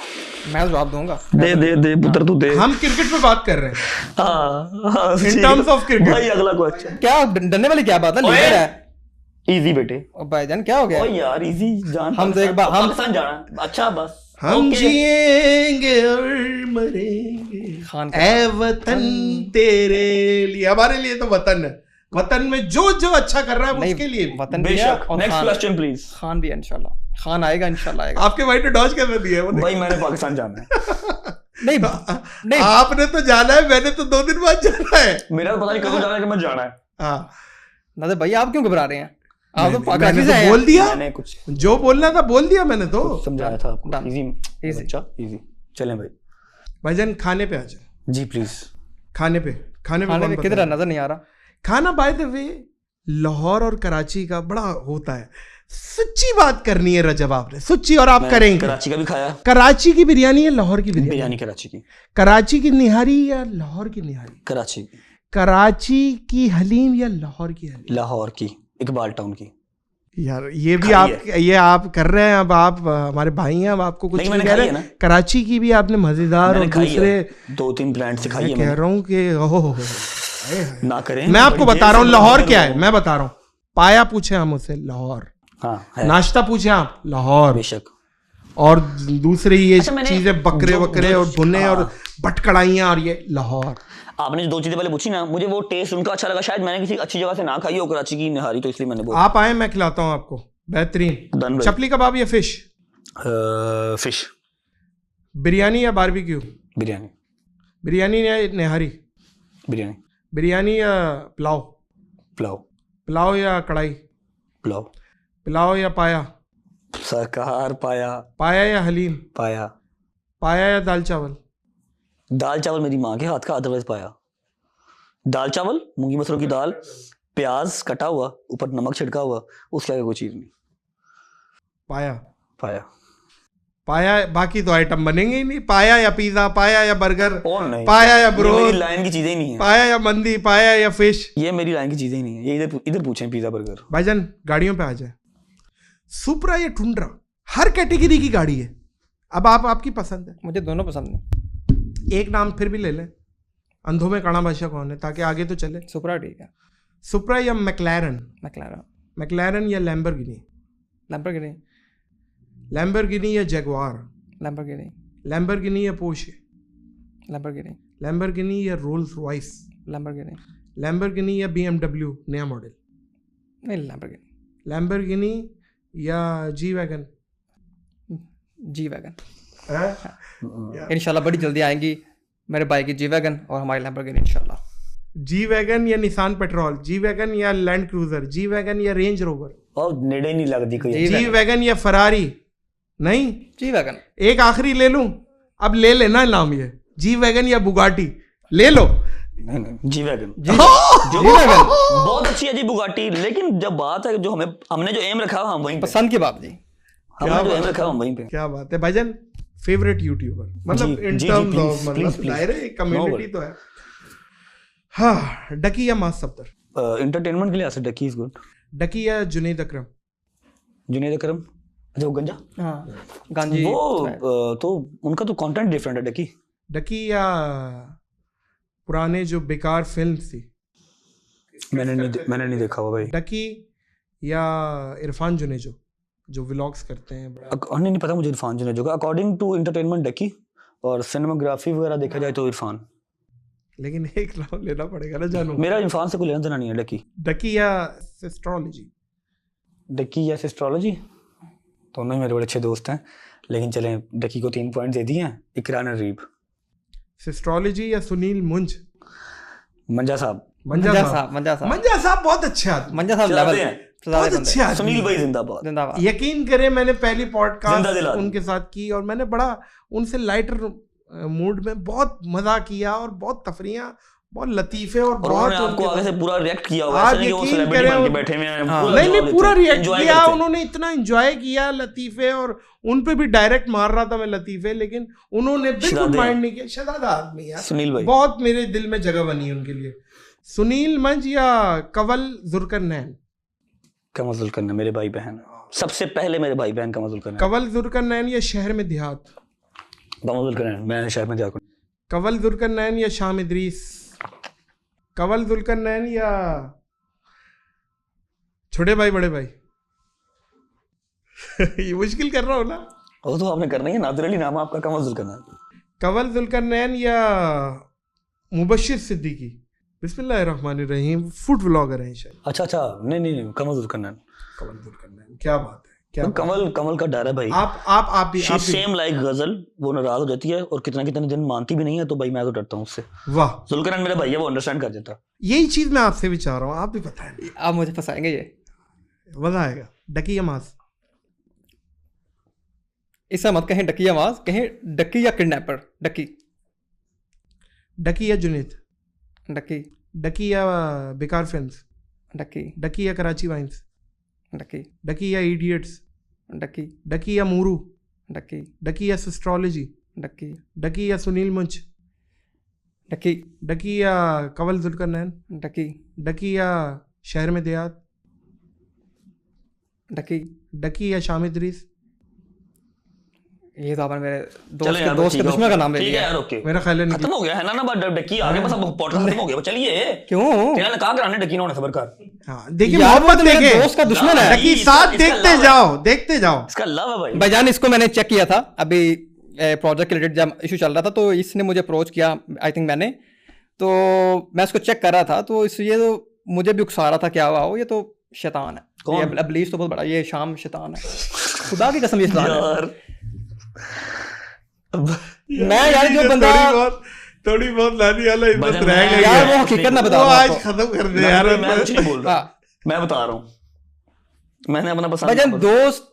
Speaker 3: मैं जवाब दूंगा।
Speaker 1: दे पुत्र, तू दे।
Speaker 2: हम क्रिकेट पे बात कर रहे हैं,
Speaker 1: हाँ,
Speaker 2: इन टर्म्स ऑफ क्रिकेट।
Speaker 1: भाई अगला क्वेश्चन।
Speaker 3: क्या डरने वाली क्या बात है, लीडर है
Speaker 1: इजी बेटे।
Speaker 3: ओ भाईजान, क्या हो गया?
Speaker 1: ओ यार इजी जान,
Speaker 3: हम तो एक बार हम
Speaker 1: पाकिस्तान जाना, अच्छा बस
Speaker 2: हम
Speaker 1: ओके।
Speaker 2: जिएंगे और मरेंगे
Speaker 3: खान
Speaker 2: ऐ वतन तेरे लिए। हमारे लिए तो वतन है, वतन में जो जो अच्छा कर रहा है वो
Speaker 3: नहीं,
Speaker 2: उसके लिए भी।
Speaker 3: वतन भी है
Speaker 1: बेशक।
Speaker 3: और
Speaker 1: next
Speaker 3: Khan,
Speaker 1: question please.
Speaker 3: Khan भी है इंशाल्लाह, खान आएगा इंशाल्लाह आएगा।
Speaker 2: आपके भाई ने डॉज कैसे दिया है वो
Speaker 1: भाई मैंने पाकिस्तान जाना है।
Speaker 3: नहीं नहीं,
Speaker 2: आपने तो जाना है, मैंने तो 2 दिन बाद जाना है।
Speaker 1: मेरा तो पता नहीं कब जाना है कि मैं जाना है।
Speaker 2: हाँ,
Speaker 3: नादिर भाई आप क्यों घबरा रहे हैं? आप तो
Speaker 2: मैंने
Speaker 3: पाकिस्तान से
Speaker 2: तो
Speaker 3: हैं।
Speaker 2: बोल दिया,
Speaker 1: मैंने कुछ
Speaker 2: जो बोलना था बोल दिया मैंने तो।
Speaker 1: समझाया था आपको।
Speaker 3: Done.
Speaker 1: इजी अच्छा इजी। चलें भाई।
Speaker 2: भाईजान खाने पे आ जाए।
Speaker 1: जी प्लीज।
Speaker 2: खाने पे
Speaker 3: खाने
Speaker 2: कौन
Speaker 3: में किधर
Speaker 2: बताए?
Speaker 3: है? नजर नहीं आ रहा।
Speaker 2: खाना बाय द वे लाहौर और कराची का बड़ा होता है। सच्ची बात करनी है रजब आपने, सच्ची, और आप
Speaker 1: मैं
Speaker 2: करेंगे।
Speaker 1: कराची का भी खाया,
Speaker 2: कराची की बिरयानी या लाहौर की बिरयानी?
Speaker 1: बिरयानी कराची की।
Speaker 2: कराची की निहारी या लाहौर की निहारी?
Speaker 1: कराची की।
Speaker 2: कराची की हलीम या लाहौर की हलीम?
Speaker 1: लाहौर की, इकबाल टाउन की।
Speaker 2: यार ये भी
Speaker 1: खाई
Speaker 2: आप कर रहे हैं। अब आप हमारे भाई हैं, अब आपको कुछ
Speaker 1: नहीं,
Speaker 2: नहीं
Speaker 1: मैंने
Speaker 2: कह
Speaker 1: खाई
Speaker 2: रहे।
Speaker 1: है ना।
Speaker 2: कराची की भी आपने मजेदार और
Speaker 1: मैंने खाई
Speaker 2: दूसरे
Speaker 1: है, 2-3 ब्रांड से खाई है
Speaker 2: कह
Speaker 1: मैंने।
Speaker 2: रहा हूँ कि ओहो
Speaker 1: ना करें।
Speaker 2: मैं आपको
Speaker 1: बड़ी
Speaker 2: बता रहा हूँ
Speaker 1: देर से
Speaker 2: लाहौर
Speaker 1: बोल
Speaker 2: क्या
Speaker 1: रहा
Speaker 2: है,
Speaker 1: हूँ।
Speaker 2: मैं बता रहा हूँ। पाया पूछे हम उससे, लाहौर।
Speaker 1: हाँ है,
Speaker 2: नाश्ता पूछे आप, लाहौर।
Speaker 1: बेशक।
Speaker 2: और दूसरी ये
Speaker 1: अच्छा, मैंने
Speaker 2: चीजें बकरे
Speaker 1: जो-
Speaker 2: वकरे
Speaker 1: जो-
Speaker 2: और भुने
Speaker 1: हाँ।
Speaker 2: और भटकड़ाइयाँ और ये लाहौर।
Speaker 1: आपने जो 2 चीजें पहले पूछी ना, मुझे वो टेस्ट उनका अच्छा लगा। शायद मैंने किसी अच्छी जगह से ना खाई हो कराची की निहारी, तो इसलिए मैंने बोला।
Speaker 2: आप आए, मैं खिलाता हूँ आपको बेहतरीन
Speaker 1: Done भाई।
Speaker 2: चपली कबाब या फिश?
Speaker 1: फिश।
Speaker 2: बिरयानी या बारबेक्यू?
Speaker 1: बिरयानी।
Speaker 2: बिरयानी या निहारी?
Speaker 1: बिरयानी।
Speaker 2: बिरयानी या पुलाव?
Speaker 1: पुलाव।
Speaker 2: पुलाव या कढ़ाई?
Speaker 1: पुलाव।
Speaker 2: पुलाव या पाया?
Speaker 1: सरकार पाया।
Speaker 2: पाया या हलीम?
Speaker 1: पाया।
Speaker 2: पाया या दाल चावल?
Speaker 1: दाल चावल मेरी माँ के हाथ का, अदरवाइज पाया। दाल चावल, मूंगी मसरों की दाल, प्याज कटा हुआ, ऊपर नमक छिड़का हुआ, उसके आगे कोई चीज नहीं।
Speaker 2: पाया।
Speaker 1: पाया।
Speaker 2: पाया, बाकी तो आइटम बनेंगे ही नहीं। पाया या पिज्जा, पाया या बर्गर,
Speaker 1: और नहीं,
Speaker 2: पाया या
Speaker 1: ये
Speaker 2: ब्रोस्ट,
Speaker 1: मेरी लाइन की चीजें ही नहीं है।
Speaker 2: पाया या मंदी, पाया या फिश।
Speaker 1: ये मेरी लाइन की चीजें ही नहीं है। ये इधर पूछें पिज्जा बर्गर।
Speaker 2: भाईजान गाड़ियों पे आ जाए। सुपरा या टुंड्रा? हर कैटेगरी की गाड़ी है। अब आपकी पसंद है।
Speaker 3: मुझे दोनों पसंद नहीं।
Speaker 2: एक नाम फिर भी ले लें, अंधों में काना बादशाह कौन है, ताकि आगे तो चले।
Speaker 3: सुपरा ठीक है।
Speaker 2: सुपरा या मैक्लारन? मैक्लारन या लैम्बोर्गिनी? लैम्बोर्गिनी या जगुआर? लैम्बोर्गिनी या पोर्शे? लैम्बोर्गिनी या रोल्स रॉयस? लैम्बोर्गिनी या BMW नया मॉडल?
Speaker 3: नहीं,
Speaker 2: लैम्बोर्गिनी या जी वैगन?
Speaker 3: इंशाल्लाह बड़ी जल्दी आएंगी मेरे भाई की जी वैगन और हमारी लैम्बोर्गिनी इंशाल्लाह।
Speaker 2: जी वैगन या निसान पेट्रोल? जी वैगन या लैंड क्रूजर? जी वैगन या रेंज रोवर?
Speaker 1: और नेड़े नहीं लगती कोई।
Speaker 2: जी वैगन या फरारी? नहीं,
Speaker 3: जी वैगन।
Speaker 2: एक आखिरी ले लूं, अब ले लेना नाम, ये जी वैगन या बुगाटी? ले लो।
Speaker 1: नहीं, जी वैगन।
Speaker 3: जी वैगन
Speaker 1: बहुत अच्छी है जी बुगाटी, लेकिन जब बात है जो हमने जो एम रखा हम वहीं पे।
Speaker 3: पसंद की बात जी,
Speaker 1: हमने जो एम रखा हम वहीं पे।
Speaker 2: क्या बात है भाईजान, फेवरेट यूट्यूबर मतलब इन टर्म्स ऑफ मतलब दायरे कम्युनिटी तो है। हाँ, डकी या मास सफदर?
Speaker 1: एंटरटेनमेंट के लिए ऐसे डकी इज गुड।
Speaker 2: डकी या जुनैद अकरम?
Speaker 1: जुनैद अकरम, अच्छा वो गंजा।
Speaker 3: हाँ गांजी
Speaker 1: वो तो उनका तो कंटेंट डिफरेंट है। डकी
Speaker 2: या पुराने जो बेकार फिल्म थी?
Speaker 1: मैंने नहीं देखा हुआ भाई।
Speaker 2: डकी या इरफान जुनेजो जो व्लॉग्स करते हैं?
Speaker 1: नहीं पता मुझे इरफान जुनेजो का। अकॉर्डिंग टू एंटरटेनमेंट डकी, और सिनेमाग्राफी वगैरह देखा जाए तो इरफान।
Speaker 2: लेकिन एक नाम लेना पड़ेगा ना जानू।
Speaker 1: मेरा इरफान से कोई लेना देना नहीं है।
Speaker 2: डकी या एस्ट्रोलॉजी?
Speaker 1: डकी या एस्ट्रोलॉजी, दोनों ही मेरे बड़े अच्छे दोस्त हैं, लेकिन चलें डकी को 3 पॉइंट दे दिए हैं। इकरा नरीब।
Speaker 2: एस्ट्रोलॉजी या सुनील मुंज?
Speaker 1: मंजा साहब
Speaker 2: बहुत अच्छे आदमी।
Speaker 3: मंजा साहब लेवल
Speaker 2: बहुत अच्छे आदमी।
Speaker 1: सुनील भाई जिंदाबाद।
Speaker 2: यकीन करें मैंने पहली पॉडकास्ट उनके साथ की और मैंने बड़ा उनसे लाइटर मूड में बहुत मजा किया और बहुत तफरियां, बहुत लतीफे और बहुत
Speaker 1: आपको आगे से पूरा रिएक्ट किया होगा।
Speaker 2: आज यकीन करें
Speaker 1: बैठे हुए हैं,
Speaker 2: नहीं पूरा रिएक्ट किया उन्होंने, इतना एंजॉय किया लतीफे, और उन पे भी डायरेक्ट मार रहा था मैं लतीफे, लेकिन उन्होंने बिल्कुल माइंड नहीं किया। शहजादा आदमी यार,
Speaker 1: सुनील भाई
Speaker 2: बहुत मेरे दिल में जगह बनी है उनके लिए। सुनील मंज या कंवल जुल्करनैन?
Speaker 1: कंवल जुल्करनैन मेरे भाई बहन, सबसे पहले मेरे भाई बहन कंवल जुल्करनैन।
Speaker 2: कंवल जुल्करनैन या शहर में देहात?
Speaker 1: कंवल जुल्करनैन, मैं शहर में देहात।
Speaker 2: कंवल जुल्करनैन या शाम इदरीस? कंवल जुल्करनैन या छोटे भाई बड़े भाई? ये मुश्किल कर रहा हो ना।
Speaker 1: वो तो आपने करना ही है, नादिर अली नाम आपका। कंवल जुल्करनैन।
Speaker 2: कंवल जुल्करनैन या मुबश्शिर सिद्दीकी? बिस्मिल्लाहिर्रहमानिर्रहीम, फूड व्लॉगर हैं शायद।
Speaker 1: अच्छा, नहीं कंवल जुल्करनैन।
Speaker 2: क्या बात है, क्या
Speaker 1: कमल का डर है भाई।
Speaker 2: आप भी
Speaker 1: सेम लाइक गजल, वो नाराज हो जाती है और कितना दिन मानती भी नहीं है, तो भाई मैं तो डरता हूँ उससे।
Speaker 2: वाह,
Speaker 1: जुल्करनैन मेरा भाई है, वो अंडरस्टैंड कर देता।
Speaker 2: यही चीज मैं आपसे भी चाह रहा हूँ, आप भी बताएं।
Speaker 3: आप मुझे फंसाएंगे, ये
Speaker 2: मजा आएगा। डकी या मास?
Speaker 3: इससे मत कहें डकी या मास, कहें डकी या किडनैपर।
Speaker 2: डकी या जुनैद? डकी या बेकार फिल्म्स? डकी या कराची वाइन्स? डकी या इडियट्स? डकी या मूरू? डकी या एस्ट्रोलॉजी? डकी या सुनील मुंज? डकी या कंवल जुल्करनैन? डकी या शहर में देहात? डकी या शाम इदरीस?
Speaker 3: ये तो आपने मेरे दोस्त के दुश्मन का नाम ले लिया।
Speaker 2: मेरा ख्याल है
Speaker 1: खत्म हो गया है ना बात। डकी आगे बस अब पॉडकास्ट खत्म हो गया। चलिए,
Speaker 3: क्यों
Speaker 1: तेरा ने कहा कराने डकी ने सबर कर।
Speaker 2: हाँ, देखिए मोहब्बत देखे,
Speaker 3: दोस्त का दुश्मन है।
Speaker 2: डकी साथ देखते जाओ।
Speaker 1: इसका लव है भाई।
Speaker 3: भाईजान, इसको मैंने चेक किया था अभी प्रोजेक्ट के रिलेटेड जब इशू चल रहा था, तो इसने मुझे अप्रोच किया, आई थिंक मैंने, तो मैं उसको चेक कर रहा था, तो इसलिए तो मुझे भी उकसा रहा था क्या हुआ हो, ये तो शैतान है। ये अबलीस तो बहुत बड़ा, ये शाम शैतान है, खुदा की कसम ये शैतान है। मैं यार जो बंदा
Speaker 2: थोड़ी बहुत लानी वाला हिम्मत रह गई
Speaker 3: यार, वो हकीकत ना बता,
Speaker 2: आज खत्म कर दे यार।
Speaker 1: मैं कुछ नहीं बोल रहा, मैं बता रहा हूँ, मैंने अपना पसंद।
Speaker 3: भाईजान, दोस्त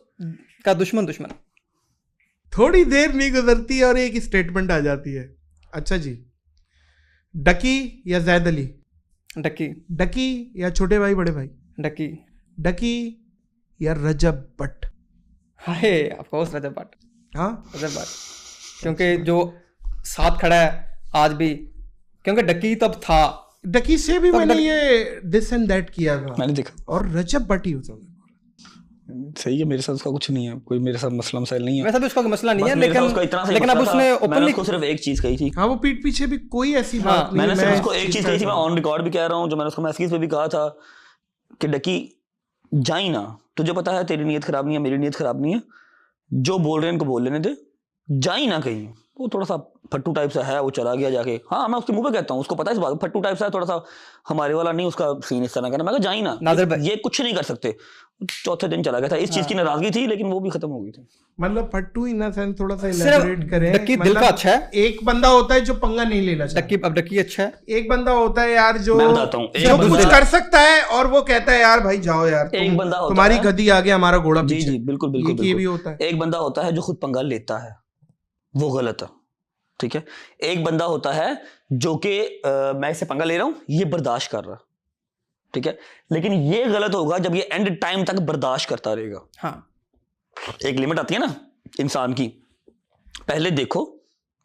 Speaker 3: का दुश्मन
Speaker 2: थोड़ी देर नहीं गुजरती और एक स्टेटमेंट आ जाती है। अच्छा जी, डकी या जैद अली? डकी या छोटे भाई बड़े भाई? डकी या रजब भट्ट?
Speaker 3: हाय, ऑफ कोर्स रजब भट्ट।
Speaker 2: हाँ,
Speaker 3: रजब भट्ट, क्योंकि जो साथ खड़ा है आज भी, क्योंकि डकी तब था,
Speaker 2: डकी से भी मैंने ये दिस एंड दैट किया था,
Speaker 1: मैंने देखा,
Speaker 2: और रजब भट्ट ही होता
Speaker 1: सही है, मेरे साथ उसका कुछ नहीं है, कोई मेरे साथ मसला मसाइल नहीं है।
Speaker 3: वैसे भी उसका कोई मसला नहीं है,
Speaker 1: बस मेरे साथ उसका इतना सा ही
Speaker 3: लेकिन अब
Speaker 1: मसला
Speaker 3: उसने
Speaker 1: था, मैंने
Speaker 3: ओपनली
Speaker 1: उसको सिर्फ एक चीज कही थी।
Speaker 2: हाँ, वो पीठ पीछे भी कोई ऐसी
Speaker 3: हाँ,
Speaker 2: बात नहीं
Speaker 1: मैंने
Speaker 2: है,
Speaker 1: सिर्फ
Speaker 2: मैं
Speaker 1: उसको
Speaker 2: इस
Speaker 1: एक
Speaker 2: चीज़
Speaker 1: चीज
Speaker 2: का
Speaker 1: कही थी, मैं
Speaker 2: एहतराम-
Speaker 1: ऑन रिकॉर्ड भी कह रहा हूँ, जो मैंने उसको मैसेज पे भी कहा था कि डकी जाई ना, तुझे पता है तेरी नीयत खराब नहीं है, मेरी नीयत खराब नहीं है, जो बोल रहे हैं इनको बोल लेने दे, जाई ना कहीं। वो थोड़ा सा फट्टू टाइप सा है, वो चला गया जाके। हाँ, मैं उसके मुंह पे कहता हूँ, उसको पता है इस बात, फट्टू टाइप सा है, थोड़ा सा हमारे वाला नहीं, उसका सीन इस तरह का ना। मैं कहा जाई ना,
Speaker 3: नादिर भाई,
Speaker 1: ये कुछ नहीं कर सकते। चौथे दिन चला गया था, इस चीज की नाराजगी थी, लेकिन वो भी खत्म हो गई थी।
Speaker 2: मतलब फट्टू इन सेंस थोड़ा सा
Speaker 3: सिर्फ
Speaker 2: इलैबोरेट करें।
Speaker 3: डक्की दिल
Speaker 2: मतलब
Speaker 3: का अच्छा है।
Speaker 2: एक बंदा होता है जो पंगा नहीं लेना चाहता,
Speaker 3: डक्की, अब डक्की अच्छा है।
Speaker 2: एक बंदा होता है यार जो
Speaker 1: मैं बताता हूँ, एक
Speaker 2: जो
Speaker 1: बंदा-
Speaker 2: कुछ कर सकता है और वो कहता है यार भाई जाओ यार,
Speaker 1: एक बंदा होता
Speaker 2: तुम्हारी
Speaker 1: है-
Speaker 2: गद्दी आगे हमारा घोड़ा
Speaker 1: जी
Speaker 2: पीछे।
Speaker 1: जी, बिल्कुल बिल्कुल
Speaker 2: ये
Speaker 1: बिल्कुल।
Speaker 2: भी होता है।
Speaker 1: एक बंदा होता है जो खुद पंगा लेता है, वो गलत है, ठीक है। एक बंदा होता है जो कि मैं इससे पंगा ले रहा हूं, ये बर्दाश्त कर रहा, ठीक है। लेकिन ये गलत होगा जब ये एंड टाइम तक बर्दाश्त करता रहेगा।
Speaker 3: हाँ,
Speaker 1: एक लिमिट आती है ना इंसान की, पहले देखो,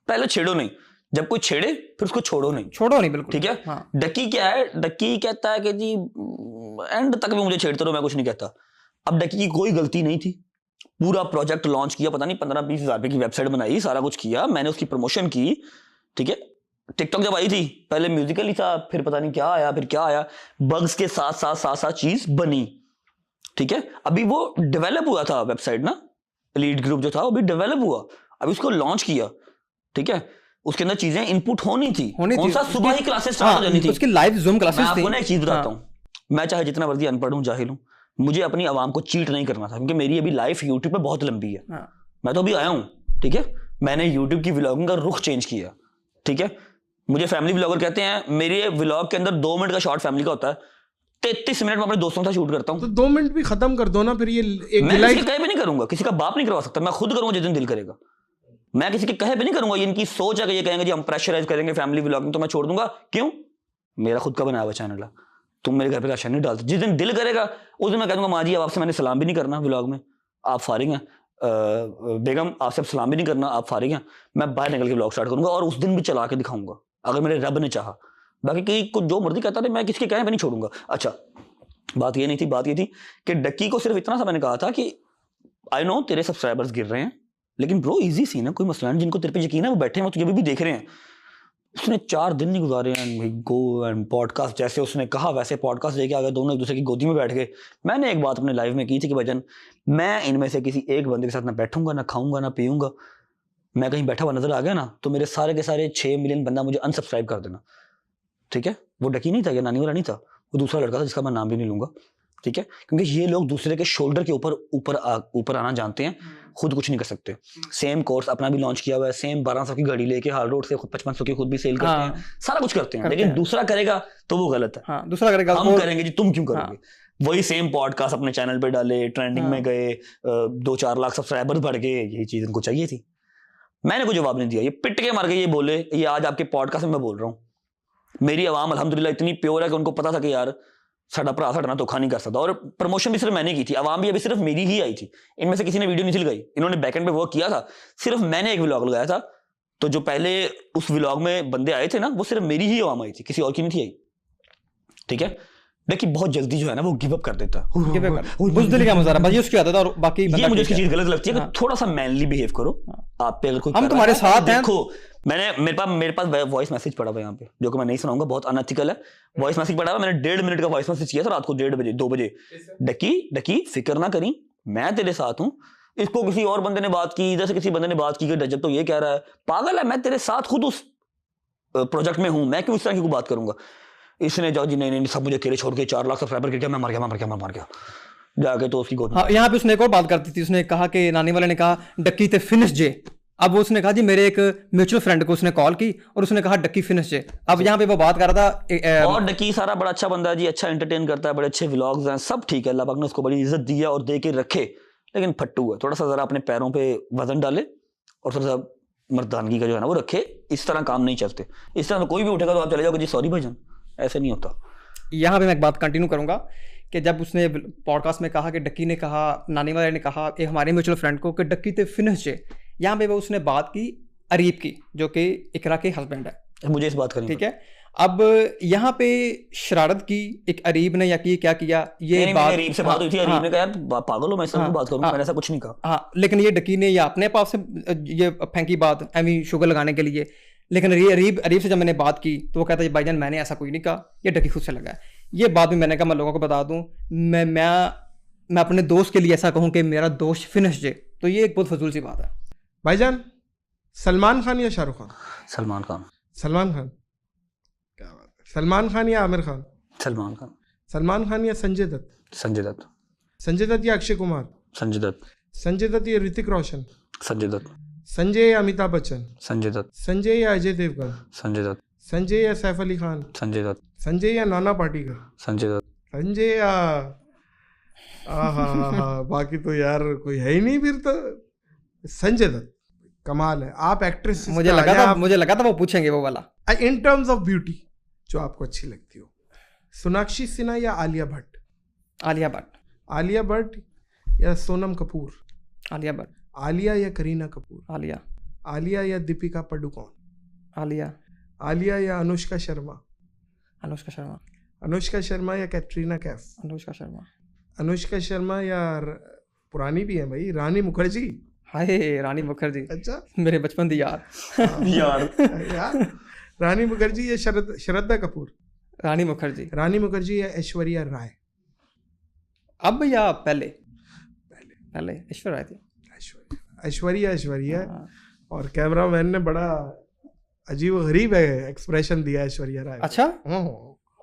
Speaker 1: पहले छेड़ो नहीं, जब कोई छेड़े फिर उसको छोड़ो नहीं,
Speaker 3: छोड़ो नहीं, बिल्कुल
Speaker 1: ठीक है।
Speaker 3: हाँ।
Speaker 1: डकी क्या है, डकी कहता है कि जी एंड तक भी मुझे छेड़ते रहो, मैं कुछ नहीं कहता। अब डकी की कोई गलती नहीं थी, पूरा प्रोजेक्ट लॉन्च किया, पता नहीं 15-20 हज़ार रुपए की वेबसाइट बनाई, सारा कुछ किया, मैंने उसकी प्रमोशन की, ठीक है। टिकटॉक जब आई थी पहले म्यूजिकल ही था, फिर पता नहीं क्या आया, फिर क्या आया, बग्स के साथ चीज बनी, ठीक है। अभी वो डेवलप हुआ था वेबसाइट ना, लीड ग्रुप जो था वो भी डेवलप हुआ, अभी उसको लॉन्च किया, ठीक है। उसके अंदर चीजें इनपुट होनी थी, कौन सा सुबह ही क्लासेस स्टार्ट हो जानी थी,
Speaker 3: उसकी लाइव जूम
Speaker 1: मैं
Speaker 3: क्लासेस थी।
Speaker 1: आपको ना एक चीज बताता हूँ, मैं चाहे जितना मर्जी अनपढ़ हूँ, जाहिल हूँ, मुझे अपनी आवाम को चीट नहीं करना था, क्योंकि मेरी अभी लाइफ यूट्यूब पे बहुत लंबी है।
Speaker 3: हाँ।
Speaker 1: मैं तो अभी आया हूँ, ठीक है। मैंने यूट्यूब की व्लॉगिंग का रुख चेंज किया, ठीक है। मुझे फैमिली व्लॉगर कहते हैं, मेरे व्लॉग के अंदर 2 मिनट का शॉर्ट फैमिली का होता है, 33 मिनट में अपने दोस्तों का शूट करता हूँ।
Speaker 2: तो 2 मिनट भी खत्म कर दो ना, फिर ये एक
Speaker 1: मैं
Speaker 2: गिलाई
Speaker 1: किसी के कहे भी नहीं करूंगा, किसी का बाप नहीं करवा सकता, मैं खुद करूंगा जिस दिन दिल करेगा। मैं किसी के कहे भी नहीं करूंगा, इनकी सोच है कि ये कहेंगे जी हम प्रेशराइज करेंगे फैमिली व्लॉगिंग, तो मैं छोड़ दूंगा। क्यों? मेरा खुद का बनाया हुआ चैनल है, तुम मेरे घर पे राशन नहीं डालते। जिस दिन दिल करेगा उस दिन मैं कह दूंगा माँ जी अब आपसे मैंने सलाम भी नहीं करना व्लॉग में, आप फारिग हैं, बेगम आपसे अब सलाम भी नहीं करना, आप फारिग हैं, मैं बाहर निकल के व्लॉग स्टार्ट करूंगा और उस दिन भी चला के दिखाऊंगा अगर मेरे रब ने चाहा। बाकी कि कुछ जो मर्जी कहता रहे, मैं किसके कहे पे नहीं छोड़ूंगा। अच्छा, बात ये नहीं थी, बात ये थी कि डक्की को सिर्फ इतना सा मैंने कहा था कि आई नो तेरे सब्सक्राइबर्स गिर रहे हैं, लेकिन ब्रो इजी सीन है, कोई मसला नहीं, जिनको तेरे पे यकीन है वो बैठे हैं, वो तुझे भी देख रहे हैं। उसने 4 दिन नहीं गुजारे हैं गो एंड पॉडकास्ट, जैसे उसने कहा वैसे पॉडकास्ट लेके आ गए, दोनों एक दूसरे की गोदी में बैठ गए। मैंने एक बात अपने लाइव में की थी कि भजन, मैं इनमें से किसी एक बंदे के साथ ना बैठूंगा, ना खाऊंगा, ना पीऊंगा, मैं कहीं बैठा हुआ नजर आ गया ना तो मेरे सारे के सारे 6 मिलियन बंदा मुझे अनसब्सक्राइब कर देना, ठीक है। वो डकी नहीं था, या नानी वाला नहीं था, वो दूसरा लड़का था जिसका मैं नाम भी नहीं लूंगा, ठीक है। क्योंकि ये लोग दूसरे के शोल्डर के ऊपर आना जानते हैं, खुद कुछ नहीं कर सकते। सेम कोर्स अपना भी लॉन्च किया हुआ है, सेम 1200 की घड़ी लेके हाल रोड से खुद 5500 की खुद भी सेल करते हैं, सारा कुछ करते हैं, लेकिन दूसरा करेगा तो वो गलत है।
Speaker 3: हाँ, दूसरा करेगा,
Speaker 1: हम करेंगे जी, तुम क्यों करोगे। वही सेम पॉडकास्ट अपने चैनल पे डाले, ट्रेंडिंग में गए, 2-4 लाख सब्सक्राइबर बढ़ गए, यही चीज इनको चाहिए थी। मैंने कोई जवाब नहीं दिया, ये पिट के मार के ये बोले, ये आज आपके पॉडकास्ट में मैं बोल रहा हूँ। मेरी आवाम अल्हम्दुलिल्लाह इतनी प्योर है कि उनको पता था कि यार साडा भरा साडा ना धोखा नहीं कर सकता, और प्रमोशन भी सिर्फ मैंने की थी, आवाम भी अभी सिर्फ मेरी ही आई थी, इनमें से किसी ने वीडियो नहीं सिलगाई, इन्होंने बैकएंड पे वर्क किया था, सिर्फ मैंने एक व्लॉग लगाया था। तो जो पहले उस व्लॉग में बंदे आए थे ना, वो सिर्फ मेरी ही आवाम आई थी, किसी और की नहीं थी आई, ठीक है। देखिए बहुत जल्दी जो है ना वो गिव अप कर देता है,
Speaker 3: बुज़दिली का मुजाहरा बस ये उसकी आदत है, और बाकी
Speaker 1: ये मुझे उसकी चीज गलत लगती है कि थोड़ा सा मैनली बिहेव करो। आप पे अगर कोई
Speaker 3: हम तुम्हारे साथ हैं।
Speaker 1: देखो मेरे पास वॉइस मैसेज पड़ा हुआ यहाँ पे, जो कि मैं नहीं सुनाऊंगा, बहुत अनएथिकल है। वॉइस मैसेज पड़ा हुआ, मैंने 1.5 मिनट का वॉइस मैसेज किया था रात को 1:30 बजे 2 बजे। डकी फिक्र ना करी, मैं तेरे साथ हूँ। इसको किसी और बंदे ने बात की, इधर से किसी बंदे ने बात की कि रजब तो ये कह रहा है, पागल है, मैं तेरे साथ खुद उस प्रोजेक्ट में हूँ, मैं क्यों इस तरह की कोई बात करूंगा। इसने जाओ जी नहीं सब मुझे अकेले छोड़ के 4 लाख सब्सक्राइबर गिर गया, मैं मर गया जाके तो उसकी गोद में।
Speaker 3: हाँ, यहाँ पे उसने एक और बात करती थी, उसने कहा कि नानी वाले ने कहा डक्की थे फिनिश जे। अब वो उसने कहा जी मेरे एक म्यूचुअल फ्रेंड को उसने कॉल की और उसने कहा डक्की फिनिश जे। अब यहाँ पे वो बात कर रहा था
Speaker 1: और डक्की सारा बड़ा अच्छा बंदा है जी, अच्छा एंटरटेन करता है, बड़े अच्छे व्लॉग्स हैं, सब ठीक है, अल्लाह पाक ने उसको बड़ी इज्जत दी है और दे के रखे, लेकिन फट्टू है थोड़ा सा, जरा अपने पैरों पे वजन डाले और थोड़ा सा मर्दानगी का जो है ना वो रखे। इस तरह काम नहीं चलते, इस तरह कोई भी उठेगा तो आप चले जाओगे जी सॉरी भाईजान, ऐसे नहीं होता।
Speaker 3: यहाँ पे मैं एक बात कंटिन्यू करूंगा कि जब उसने पॉडकास्ट में कहा कि डक्की ने कहा, नानी वाले ने कहा एक हमारे म्यूचुअल फ्रेंड को कि डक्की थे फिनिश जे, यहाँ पे वो उसने बात की अरीब की, जो कि इकरा के हस्बैंड है।
Speaker 1: मुझे इस बात करनी,
Speaker 3: ठीक है। अब यहाँ पे शरारत की एक अरीब ने या की क्या किया ये
Speaker 1: नहीं,
Speaker 3: बात,
Speaker 1: अरीब से बात हुई थी, अरीब
Speaker 3: हाँ,
Speaker 1: ने कहा यार पागल हो, मैं सब
Speaker 3: हाँ,
Speaker 1: बात करूंगा,
Speaker 3: हाँ,
Speaker 1: मैंने ऐसा कुछ नहीं कहा।
Speaker 3: हाँ, लेकिन ये डकी ने या अपने पाप से ये फेंकी बात एमी शुगर लगाने के लिए। लेकिन अरीब से जब मैंने बात की तो वो कहता है भाईजान मैंने ऐसा कोई नहीं कहा, ये डकी खुद से लगा है। ये बात भी मैंने कहा मैं लोगों को बता दूं, मैं अपने दोस्त के लिए ऐसा कहूं कि मेरा दोस्त फिनिश जे, तो ये एक बहुत फजूल सी बात है।
Speaker 2: भाईजान सलमान खान या शाहरुख खान?
Speaker 1: सलमान खान।
Speaker 2: सलमान खान, क्या बात है। सलमान खान या आमिर खान?
Speaker 1: सलमान खान।
Speaker 2: सलमान खान या संजय दत्त?
Speaker 1: संजय दत्त।
Speaker 2: संजय दत्त या अक्षय कुमार?
Speaker 1: संजय दत्त।
Speaker 2: संजय दत्त या ऋतिक रोशन?
Speaker 1: संजय दत्त।
Speaker 2: संजय या अमिताभ बच्चन?
Speaker 1: संजय दत्त।
Speaker 2: संजय या अजय देवगन?
Speaker 1: संजय दत्त।
Speaker 2: संजय या सैफ अली खान?
Speaker 1: संजय दत्त।
Speaker 2: संजय या नाना पाटेकर?
Speaker 1: संजय दत्त।
Speaker 2: संजय या बाकी तो यार कोई है ही नहीं फिर तो। संजय दत्त कमाल है। आप एक्ट्रेस,
Speaker 3: मुझे लगा था वो पूछेंगे वो वाला।
Speaker 2: इन टर्म्स ऑफ ब्यूटी जो आपको अच्छी लगती हो, सोनाक्षी सिन्हा या आलिया भट्ट?
Speaker 3: आलिया भट्ट।
Speaker 2: आलिया भट्ट या सोनम कपूर?
Speaker 3: आलिया भट्ट।
Speaker 2: आलिया या करीना कपूर?
Speaker 3: आलिया।
Speaker 2: आलिया या दीपिका पादुकोण?
Speaker 3: आलिया।
Speaker 2: आलिया या अनुष्का शर्मा?
Speaker 3: अनुष्का शर्मा।
Speaker 2: अनुष्का शर्मा या कैटरीना कैफ?
Speaker 3: अनुष्का शर्मा।
Speaker 2: अनुष्का शर्मा या पुरानी भी है भाई, रानी मुखर्जी?
Speaker 3: हाय रानी मुखर्जी,
Speaker 2: अच्छा
Speaker 3: मेरे बचपन दी यार।
Speaker 2: यार रानी मुखर्जी या श्रद्धा कपूर?
Speaker 3: रानी मुखर्जी।
Speaker 2: रानी मुखर्जी या ऐश्वर्या राय?
Speaker 3: अब या पहले? पहले ऐश्वर्या राय थी।
Speaker 2: ऐश्वर्या। और कैमरामैन ने बड़ा अजीब गरीब है एक्सप्रेशन दिया ऐश्वर्या राय।
Speaker 3: अच्छा,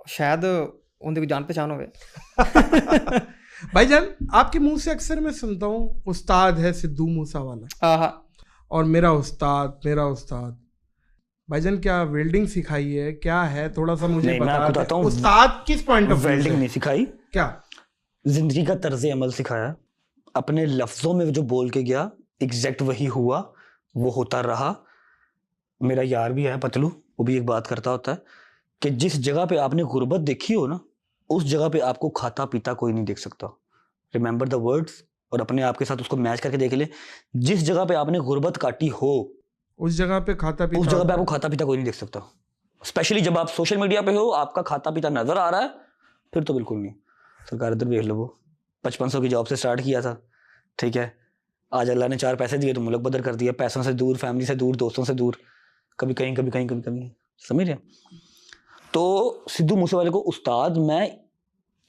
Speaker 3: शायद उनकी भी जान पहचान हो गए।
Speaker 2: भाईजान आपके मुंह से अक्सर मैं सुनता हूँ उस्ताद है सिद्धू मूसावाला, और मेरा उस्ताद। भाईजान क्या वेल्डिंग सिखाई है, क्या है, थोड़ा सा मुझे बता। उस्ताद किस पॉइंट ऑफ
Speaker 1: वेल्डिंग नहीं सिखाई,
Speaker 2: क्या
Speaker 1: जिंदगी का तर्ज अमल सिखाया। अपने लफ्जों में जो बोल के गया एग्जैक्ट वही हुआ, वो होता रहा। मेरा यार भी है पतलू, वो भी एक बात करता होता है कि जिस जगह पे आपने गुर्बत देखी हो ना, उस जगह पे आपको खाता पीता कोई नहीं देख सकता। रिमेंबर द वर्ड्स, और अपने आप के साथ उसको मैच करके देख ले। जिस जगह पे आपने गुर्बत काटी हो
Speaker 2: उस जगह पे खाता पीता,
Speaker 1: उस जगह पे आपको खाता पीता कोई नहीं देख सकता। स्पेशली जब आप सोशल मीडिया पे हो, आपका खाता पीता नजर आ रहा है, फिर तो बिल्कुल नहीं। सरकार इधर देख लो, वो 5500 की जॉब से स्टार्ट किया था, ठीक है, आज अल्लाह ने 4 पैसे दिए तो मुल्क बदर कर दिया। पैसों से दूर, फैमिली से दूर, दोस्तों से दूर, कभी कहीं कभी कहीं कभी कहीं, समझ रहे? तो सिद्धू मूसेवाले को उस्ताद, मैं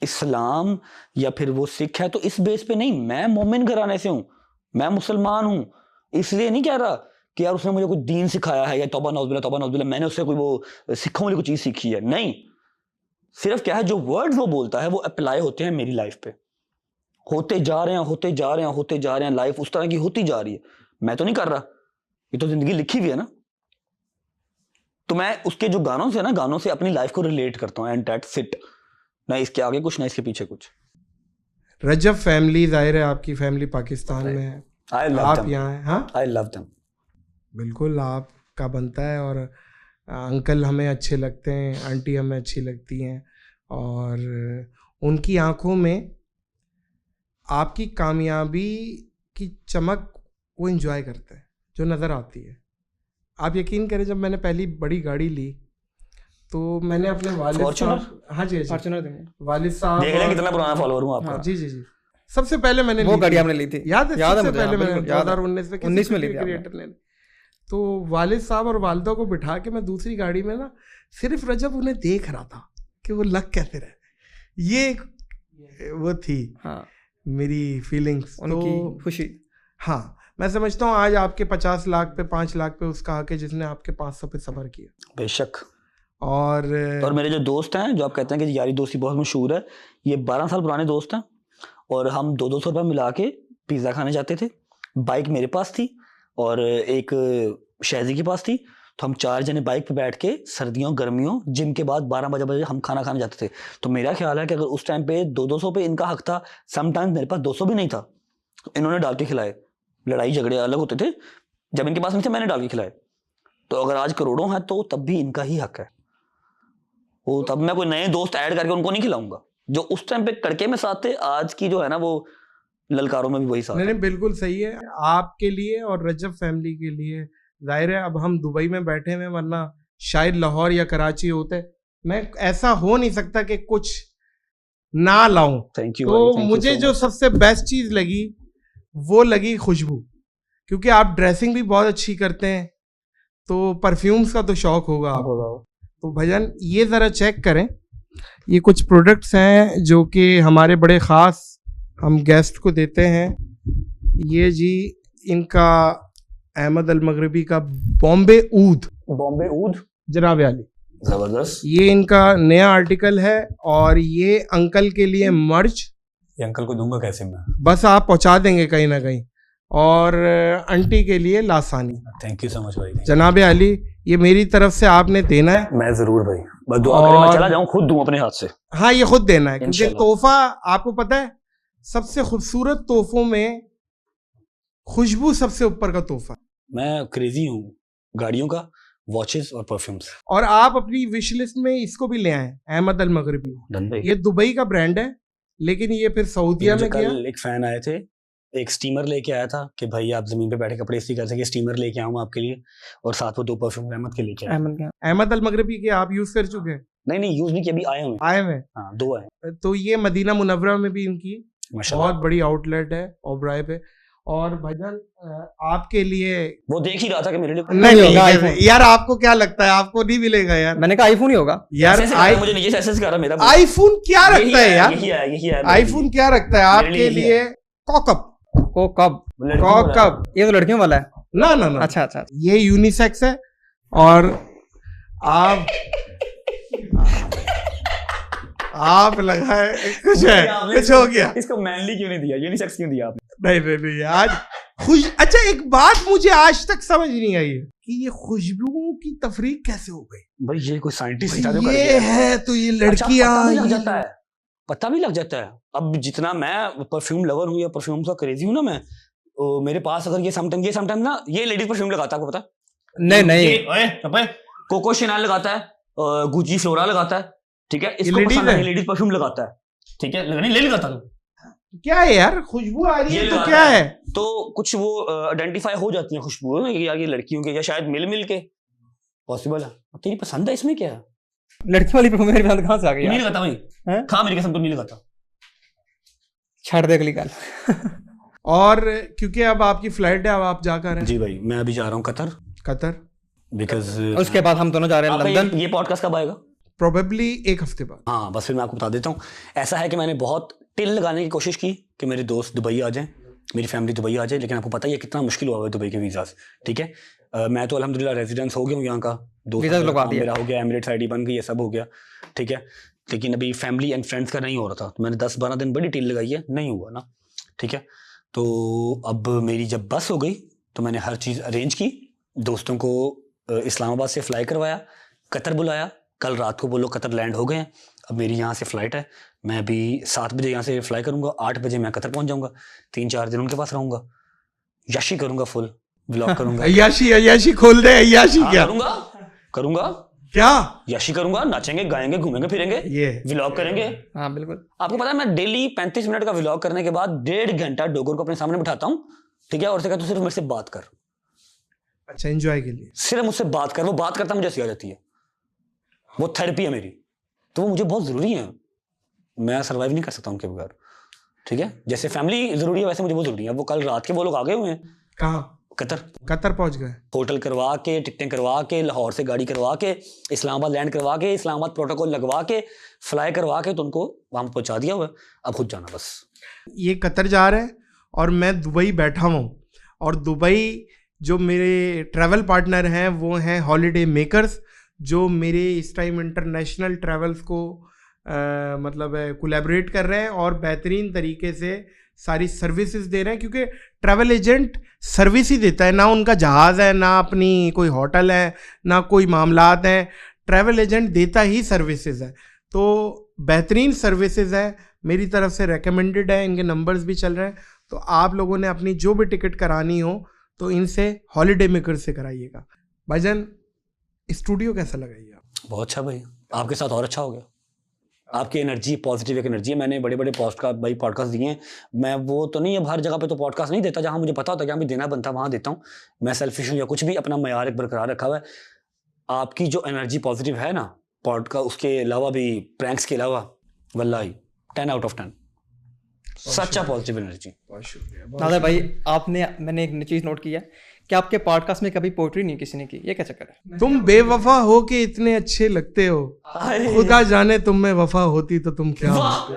Speaker 1: इस्लाम या फिर वो सिख है तो इस बेस पे नहीं, मैं मोमिन घराने से हूँ, मैं मुसलमान हूँ, इसलिए नहीं कह रहा कि यार उसने मुझे कोई दीन सिखाया है या तौबा नौज़ुबिल्लाह मैंने उससे कोई वो सिखों वाली कोई चीज़ सीखी है। नहीं, सिर्फ क्या है, जो वर्ड्स वो बोलता है वो अप्लाई होते हैं मेरी लाइफ पे, होते जा रहे हैं, लाइफ उस तरह की होती जा रही है। मैं तो नहीं कर रहा, ये तो जिंदगी लिखी हुई है ना। तो मैं उसके जो गानों से अपनी लाइफ को रिलेट करता हूँ, एंड दैट्स इट। ना इसके आगे कुछ, ना इसके पीछे कुछ।
Speaker 2: रजब फैमिली, जाहिर है आपकी फैमिली पाकिस्तान में है, आप यहाँ हैं। हाँ,
Speaker 1: आई लव देम।
Speaker 2: बिल्कुल आपका बनता है। और अंकल हमें अच्छे लगते हैं, आंटी हमें अच्छी लगती हैं, और उनकी आंखों में आपकी कामयाबी की चमक वो एंजॉय करते हैं जो नज़र आती है। आप यकीन करें, जब मैंने पहली बड़ी गाड़ी ली तो मैंने अपने वालिद साहब, हाँ जी फॉर्च्यूनर देंगे, वालिद साहब,
Speaker 1: देख लें कितना पुराना फॉलोअर हूँ आपका।
Speaker 2: जी सबसे पहले मैंने वो
Speaker 3: गाड़ी आपने ली थी,
Speaker 2: याद है सबसे पहले मैंने 2019 में ली थी क्रिएटर ने। तो वालिद साहब और वालिदा को बिठा के मैं दूसरी गाड़ी में ना सिर्फ रजब उन्हें देख रहा था कि वो लग कैसे रहे। ये वो थी मेरी फीलिंग्स,
Speaker 3: उनकी खुशी।
Speaker 2: हाँ, मैं समझता हूँ आज आपके 50 लाख पे 5 लाख पे उसका हक है जिसने आपके 500 पे सब्र किया।
Speaker 1: बेशक।
Speaker 2: और
Speaker 1: मेरे जो दोस्त हैं, जो आप कहते हैं कि यारी दोस्ती बहुत मशहूर है, ये 12 साल पुराने दोस्त हैं, और हम 200 रुपये मिला के पिज़्ज़ा खाने जाते थे। बाइक मेरे पास थी और एक शहजी के पास थी, तो हम 4 जने बाइक पे बैठ के सर्दियों गर्मियों जिम के बाद 12 बजे हम खाना खाने जाते थे। तो मेरा ख्याल है कि अगर उस टाइम पे 200 पे इनका हक था, समटाइम्स मेरे पास 200 भी नहीं था, तो इन्होंने डाल के खिलाए। लड़ाई झगड़े अलग होते थे, जब इनके पास नहीं थे मैंने डाल के खिलाए। तो अगर आज करोड़ों है तो तब भी इनका ही हक है। वो तब मैं कोई नए दोस्त ऐड करके उनको नहीं खिलाऊंगा, जो उस टाइम पे कड़के में साथ थे, आज की जो है ना वो ललकारों में भी वही साथ।
Speaker 2: नहीं, बिल्कुल सही है आपके लिए और रजब फैमिली के लिए। जाहिर है अब हम दुबई में बैठे हुए, वरना शायद लाहौर या कराची होते, मैं ऐसा हो नहीं सकता कि कुछ ना लाऊं।
Speaker 1: Thank you.
Speaker 2: तो मुझे जो सबसे बेस्ट चीज लगी वो लगी खुशबू, क्योंकि आप ड्रेसिंग भी बहुत अच्छी करते हैं, तो परफ्यूम्स का तो शौक होगा आपको। तो भजन ये ज़रा चेक करें, ये कुछ प्रोडक्ट्स हैं जो कि हमारे बड़े ख़ास हम गेस्ट को देते हैं। ये जी इनका अहमद अल मगरबी का बॉम्बे ऊद जनाब आली,
Speaker 1: जबरदस्त।
Speaker 2: ये इनका नया आर्टिकल है, और ये अंकल के लिए मर्च,
Speaker 1: ये अंकल को दूंगा कैसे मैं?
Speaker 2: बस आप पहुंचा देंगे कहीं ना कहीं, और आंटी के लिए लासानी।
Speaker 1: थैंक यू सो मच भाई।
Speaker 2: जनाब आली, ये मेरी तरफ से आपने देना है।
Speaker 1: मैं जरूर भाई, बस दुआ करें मैं चला जाऊं, खुद दूं अपने हाथ से।
Speaker 2: हाँ, ये खुद देना है, क्योंकि
Speaker 1: इंशाल्लाह।
Speaker 2: तोहफा आपको पता है सबसे खूबसूरत तोहफों में खुशबू सबसे ऊपर का तोहफा।
Speaker 1: मैं क्रेजी हूँ गाड़ियों का, वॉचेस और परफ्यूम्स।
Speaker 2: और आप अपनी विश लिस्ट में इसको भी ले आए, अहमद अल मगरबी।
Speaker 1: डन भाई।
Speaker 2: ये दुबई का ब्रांड है, लेकिन ये फिर सऊदीया में गया।
Speaker 1: कल एक फैन आए थे, एक स्टीमर लेके आया था कि भाई आप जमीन पे बैठे कपड़े इस्त्री कर सके, स्टीमर लेके आऊँ आपके लिए, और साथ में 2 परफ्यूम अहमद के लेके आया।
Speaker 2: अहमद अल मगरबी के आप यूज कर चुके हैं?
Speaker 1: नहीं यूज नहीं किया, अभी आए हुए। हाँ 2 आए।
Speaker 2: तो ये मदीना मुनव्वरा में भी इनकी
Speaker 1: माशाल्लाह
Speaker 2: बहुत बड़ी आउटलेट है ओबराय पे। और भजन आपके लिए
Speaker 1: वो देख ही रहा था कि मेरे लिए
Speaker 2: नहीं
Speaker 3: होगा
Speaker 2: नहीं
Speaker 3: iPhone।
Speaker 2: यार, आपको क्या लगता है आपको नहीं मिलेगा यार?
Speaker 3: मैंने कहा आईफोन ही होगा
Speaker 2: यार
Speaker 1: मुझे नीचे से ऐसे कर रहा मेरा
Speaker 2: आईफोन क्या रखता है यार?
Speaker 1: यही है
Speaker 2: आईफोन क्या रखता है
Speaker 1: मेरे लिए
Speaker 2: आपके
Speaker 1: यही
Speaker 2: लिए? कॉकअप
Speaker 3: ये तो लड़कियों वाला है।
Speaker 2: ना ना ना,
Speaker 3: अच्छा
Speaker 2: ये यूनिसेक्स है। और आप लगाए कुछ है, कुछ हो गया।
Speaker 1: इसको मैनली क्यों नहीं दिया, यूनिसेक्स क्यों दिया आपने?
Speaker 2: नहीं आज अच्छा, एक बात मुझे आज तक समझ नहीं आई है कि ये खुशबुओं की तफरीक कैसे हो गई।
Speaker 1: भाई ये कोई साइंटिस्ट
Speaker 2: ये है तो ये लड़कियां
Speaker 1: पता भी लग जाता है। अब जितना मैं परफ्यूम लवर हूँ या परफ्यूम का क्रेजी हूँ ना मैं, मेरे पास अगर ये समटाइम ना, ये लेडीज परफ्यूम लगाता है, आपको पता है?
Speaker 3: नहीं
Speaker 1: कोको शेनाल लगाता है, गुची फ्लोरा लगाता है, ठीक है, इसको
Speaker 2: लेडीज
Speaker 1: पसंद है, लेडीज परफ्यूम लगाता है, ठीक है, नहीं ले लगाता तू
Speaker 2: क्या है यार, खुशबू आ रही है
Speaker 1: ये
Speaker 2: तो
Speaker 1: लगाता
Speaker 2: क्या है?
Speaker 1: तो कुछ वो आइडेंटिफाई हो जाती है खुशबू कि यार ये लड़कियों के, या शायद मिल के पॉसिबल है। अब तेरी पसंद है इसमें क्या है?
Speaker 3: लड़की वाली परफ्यूम मेरे पसंद कहाँ से आ गई?
Speaker 1: नहीं लगाता भाई, खा मेरी कसम, तो नहीं लगाता।
Speaker 3: छाड़ दे अगली गाल।
Speaker 2: और क्योंकि अब आपकी फ्लाइट है, अब आप जाकर हैं।
Speaker 1: जी भाई, मैं अभी जा रहा हूँ कतर, बिकॉज
Speaker 3: उसके बाद हम दोनों जा रहे हैं लंदन।
Speaker 1: ये पॉडकास्ट कब आएगा?
Speaker 2: प्रोबेबली 1 हफ्ते बाद।
Speaker 1: हाँ, बस फिर मैं आपको बता देता हूँ। ऐसा है कि मैंने बहुत टिल लगाने की कोशिश की कि मेरे दोस्त दुबई आ जाएं, मेरी फैमिली दुबई आ जाए, लेकिन आपको पता ही है कितना मुश्किल हुआ है दुबई के वीज़ा। ठीक है, मैं तो अल्हम्दुलिल्लाह रेजिडेंस हो गया हूँ यहाँ का,
Speaker 3: वीज़ा लगवा दिया
Speaker 1: मेरा हो गया, एमिरेट्स आईडी बन गई, ये सब हो गया, ठीक है, लेकिन अभी फैमिली एंड फ्रेंड्स का नहीं हो रहा था। तो मैंने 10-12 दिन बड़ी टिल लगाई है, नहीं हुआ ना, ठीक है। तो अब मेरी जब बस हो गई तो मैंने हर चीज़ अरेंज की, दोस्तों को इस्लामाबाद से फ्लाई करवाया, कतर बुलाया, कल रात को वो लोग कतर लैंड हो गए हैं। अब मेरी यहाँ से फ़्लाइट है, मैं अभी 7 बजे यहाँ से फ्लाई करूँगा, 8 बजे मैं कतर पहुँच जाऊँगा, 3-4 दिन उनके पास रहूँगा, याशी करूँगा, फुल व्लॉग करूँगा।
Speaker 2: अय्याशी खोल दे, अय्याशी क्या
Speaker 1: करूँगा
Speaker 2: क्या
Speaker 1: याशी करूँगा, नाचेंगे, गाएंगे, घूमेंगे, फिरेंगे,
Speaker 2: ये
Speaker 1: व्लॉग करेंगे।
Speaker 3: हाँ बिल्कुल।
Speaker 1: आपको पता है मैं डेली 35 मिनट का व्लॉग करने के बाद 1.5 घंटा डोगर को अपने सामने बिठाता हूँ, ठीक है, और से कहता हूँ सिर्फ मेरे से बात कर,
Speaker 2: अच्छा एंजॉय के लिए,
Speaker 1: सिर्फ मुझसे बात कर। वो बात करता मुझे हंसी आ जाती है, वो थेरेपी है मेरी, तो वो मुझे बहुत ज़रूरी है, मैं सर्वाइव नहीं कर सकता उनके बगैर, ठीक है। जैसे फैमिली ज़रूरी है वैसे मुझे वो ज़रूरी है। वो कल रात के वो लोग आ गए हुए हैं,
Speaker 2: कहाँ? कतर पहुंच गए,
Speaker 1: होटल करवा के, टिकटें करवा के, लाहौर से गाड़ी करवा के, इस्लामाबाद लैंड करवा के, इस्लामाबाद प्रोटोकॉल लगवा के, फ्लाई करवा के, तो उनको वहाँ पहुँचा दिया हुआ है, अब खुद जाना बस।
Speaker 2: ये कतर जा रहे हैं और मैं दुबई बैठा हूँ, और दुबई जो मेरे ट्रैवल पार्टनर हैं वो हैं हॉलीडे मेकर्स, जो मेरे इस टाइम इंटरनेशनल ट्रैवल्स को मतलब कोलैबोरेट कर रहे हैं और बेहतरीन तरीके से सारी सर्विसेज दे रहे हैं, क्योंकि ट्रैवल एजेंट सर्विस ही देता है, ना उनका जहाज़ है, ना अपनी कोई होटल है, ना कोई मामलात हैं, ट्रैवल एजेंट देता ही सर्विसेज है। तो बेहतरीन सर्विसेज है, मेरी तरफ से रेकमेंडेड है, इनके नंबर्स भी चल रहे हैं। तो आप लोगों ने अपनी जो भी टिकट करानी हो तो इनसे हॉलीडे मेकर से कराइएगा। भाईजान स्टूडियो कैसा लगा ये?
Speaker 1: बहुत अच्छा भाई, आपके साथ और अच्छा हो गया। आपकी एनर्जी पॉजिटिव एक एनर्जी है। मैंने बड़े बड़े पॉडकास्ट दिए हैं, मैं वो तो नहीं, अब हर जगह पे तो पॉडकास्ट नहीं देता, जहाँ मुझे पता होता है कि हमें देना बनता वहाँ देता हूँ। मैं सेल्फिश हूँ या कुछ भी, अपना मयार एक बरकरार रखा हुआ है। आपकी जो एनर्जी पॉजिटिव है ना पॉडकास्ट उसके अलावा भी प्रैंक्स के अलावा, वल्लाही 10 out of 10 सच्चा पॉजिटिव एनर्जी।
Speaker 2: बहुत शुक्रिया।
Speaker 3: नादर भाई मैंने एक चीज नोट किया कि आपके पॉडकास्ट में कभी पोएट्री नहीं किसी ने की, ये क्या चक्कर है?
Speaker 2: तुम बेवफा हो के इतने अच्छे लगते हो, खुदा जाने तुम में वफा होती तो तुम क्या होते।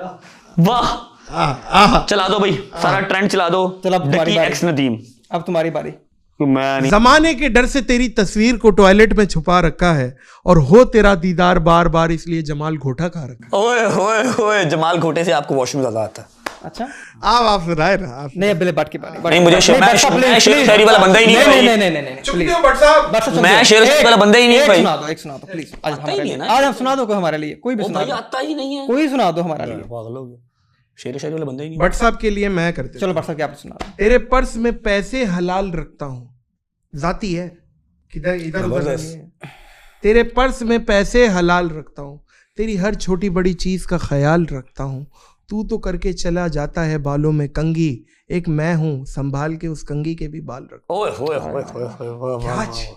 Speaker 1: वाह, चला दो भाई सारा ट्रेंड चला दो।
Speaker 3: चलो अब तुम्हारी बारी।
Speaker 1: एक्स नदीम,
Speaker 3: अब तुम्हारी बारी।
Speaker 1: मैं नहीं।
Speaker 2: जमाने के डर से तेरी तस्वीर को टॉयलेट में छुपा रखा है और हो तेरा दीदार बार बार इसलिए जमाल घोटा खा रखा है।
Speaker 1: ओए होए होए, जमाल घोटे से आपको वॉशरूम ज्यादा आता है।
Speaker 3: अच्छा
Speaker 2: आप सुनाए ना आप।
Speaker 3: नहीं, अब बट की बारी।
Speaker 1: नहीं, मुझे शेर शायरी वाला बंदा ही नहीं है भाई।
Speaker 3: नहीं
Speaker 2: चुप क्यों बट साहब?
Speaker 1: मैं शेर शायरी वाला बंदा ही नहीं है भाई।
Speaker 3: एक सुना दो प्लीज, आज
Speaker 1: आता ही
Speaker 3: हमारे
Speaker 1: नहीं
Speaker 3: लिए।
Speaker 1: है ना।
Speaker 3: आज हम सुना दो कोई हमारे लिए, कोई भी
Speaker 1: ओ
Speaker 3: सुना
Speaker 1: भाई
Speaker 3: दो,
Speaker 1: आता ही नहीं है,
Speaker 3: कोई सुना दो हमारे लिए।
Speaker 1: पागल हो गए, शेर शायरी वाला बंदा ही नहीं।
Speaker 2: बट साहब के लिए मैं करते
Speaker 3: चलो बट साहब क्या आप सुना दो।
Speaker 2: तेरे पर्स में पैसे हलाल रखता हूँ, जाती है किधर इधर उधर
Speaker 1: जबरदस्त।
Speaker 2: नहीं है। तेरे पर्स में पैसे हलाल रखता हूँ, तेरी हर छोटी बड़ी चीज का ख्याल रखता हूँ। तू तो करके चला जाता है बालों में कंघी, एक मैं हूँ संभाल के उस कंघी के भी बाल रखता
Speaker 1: ओए होए होए होए,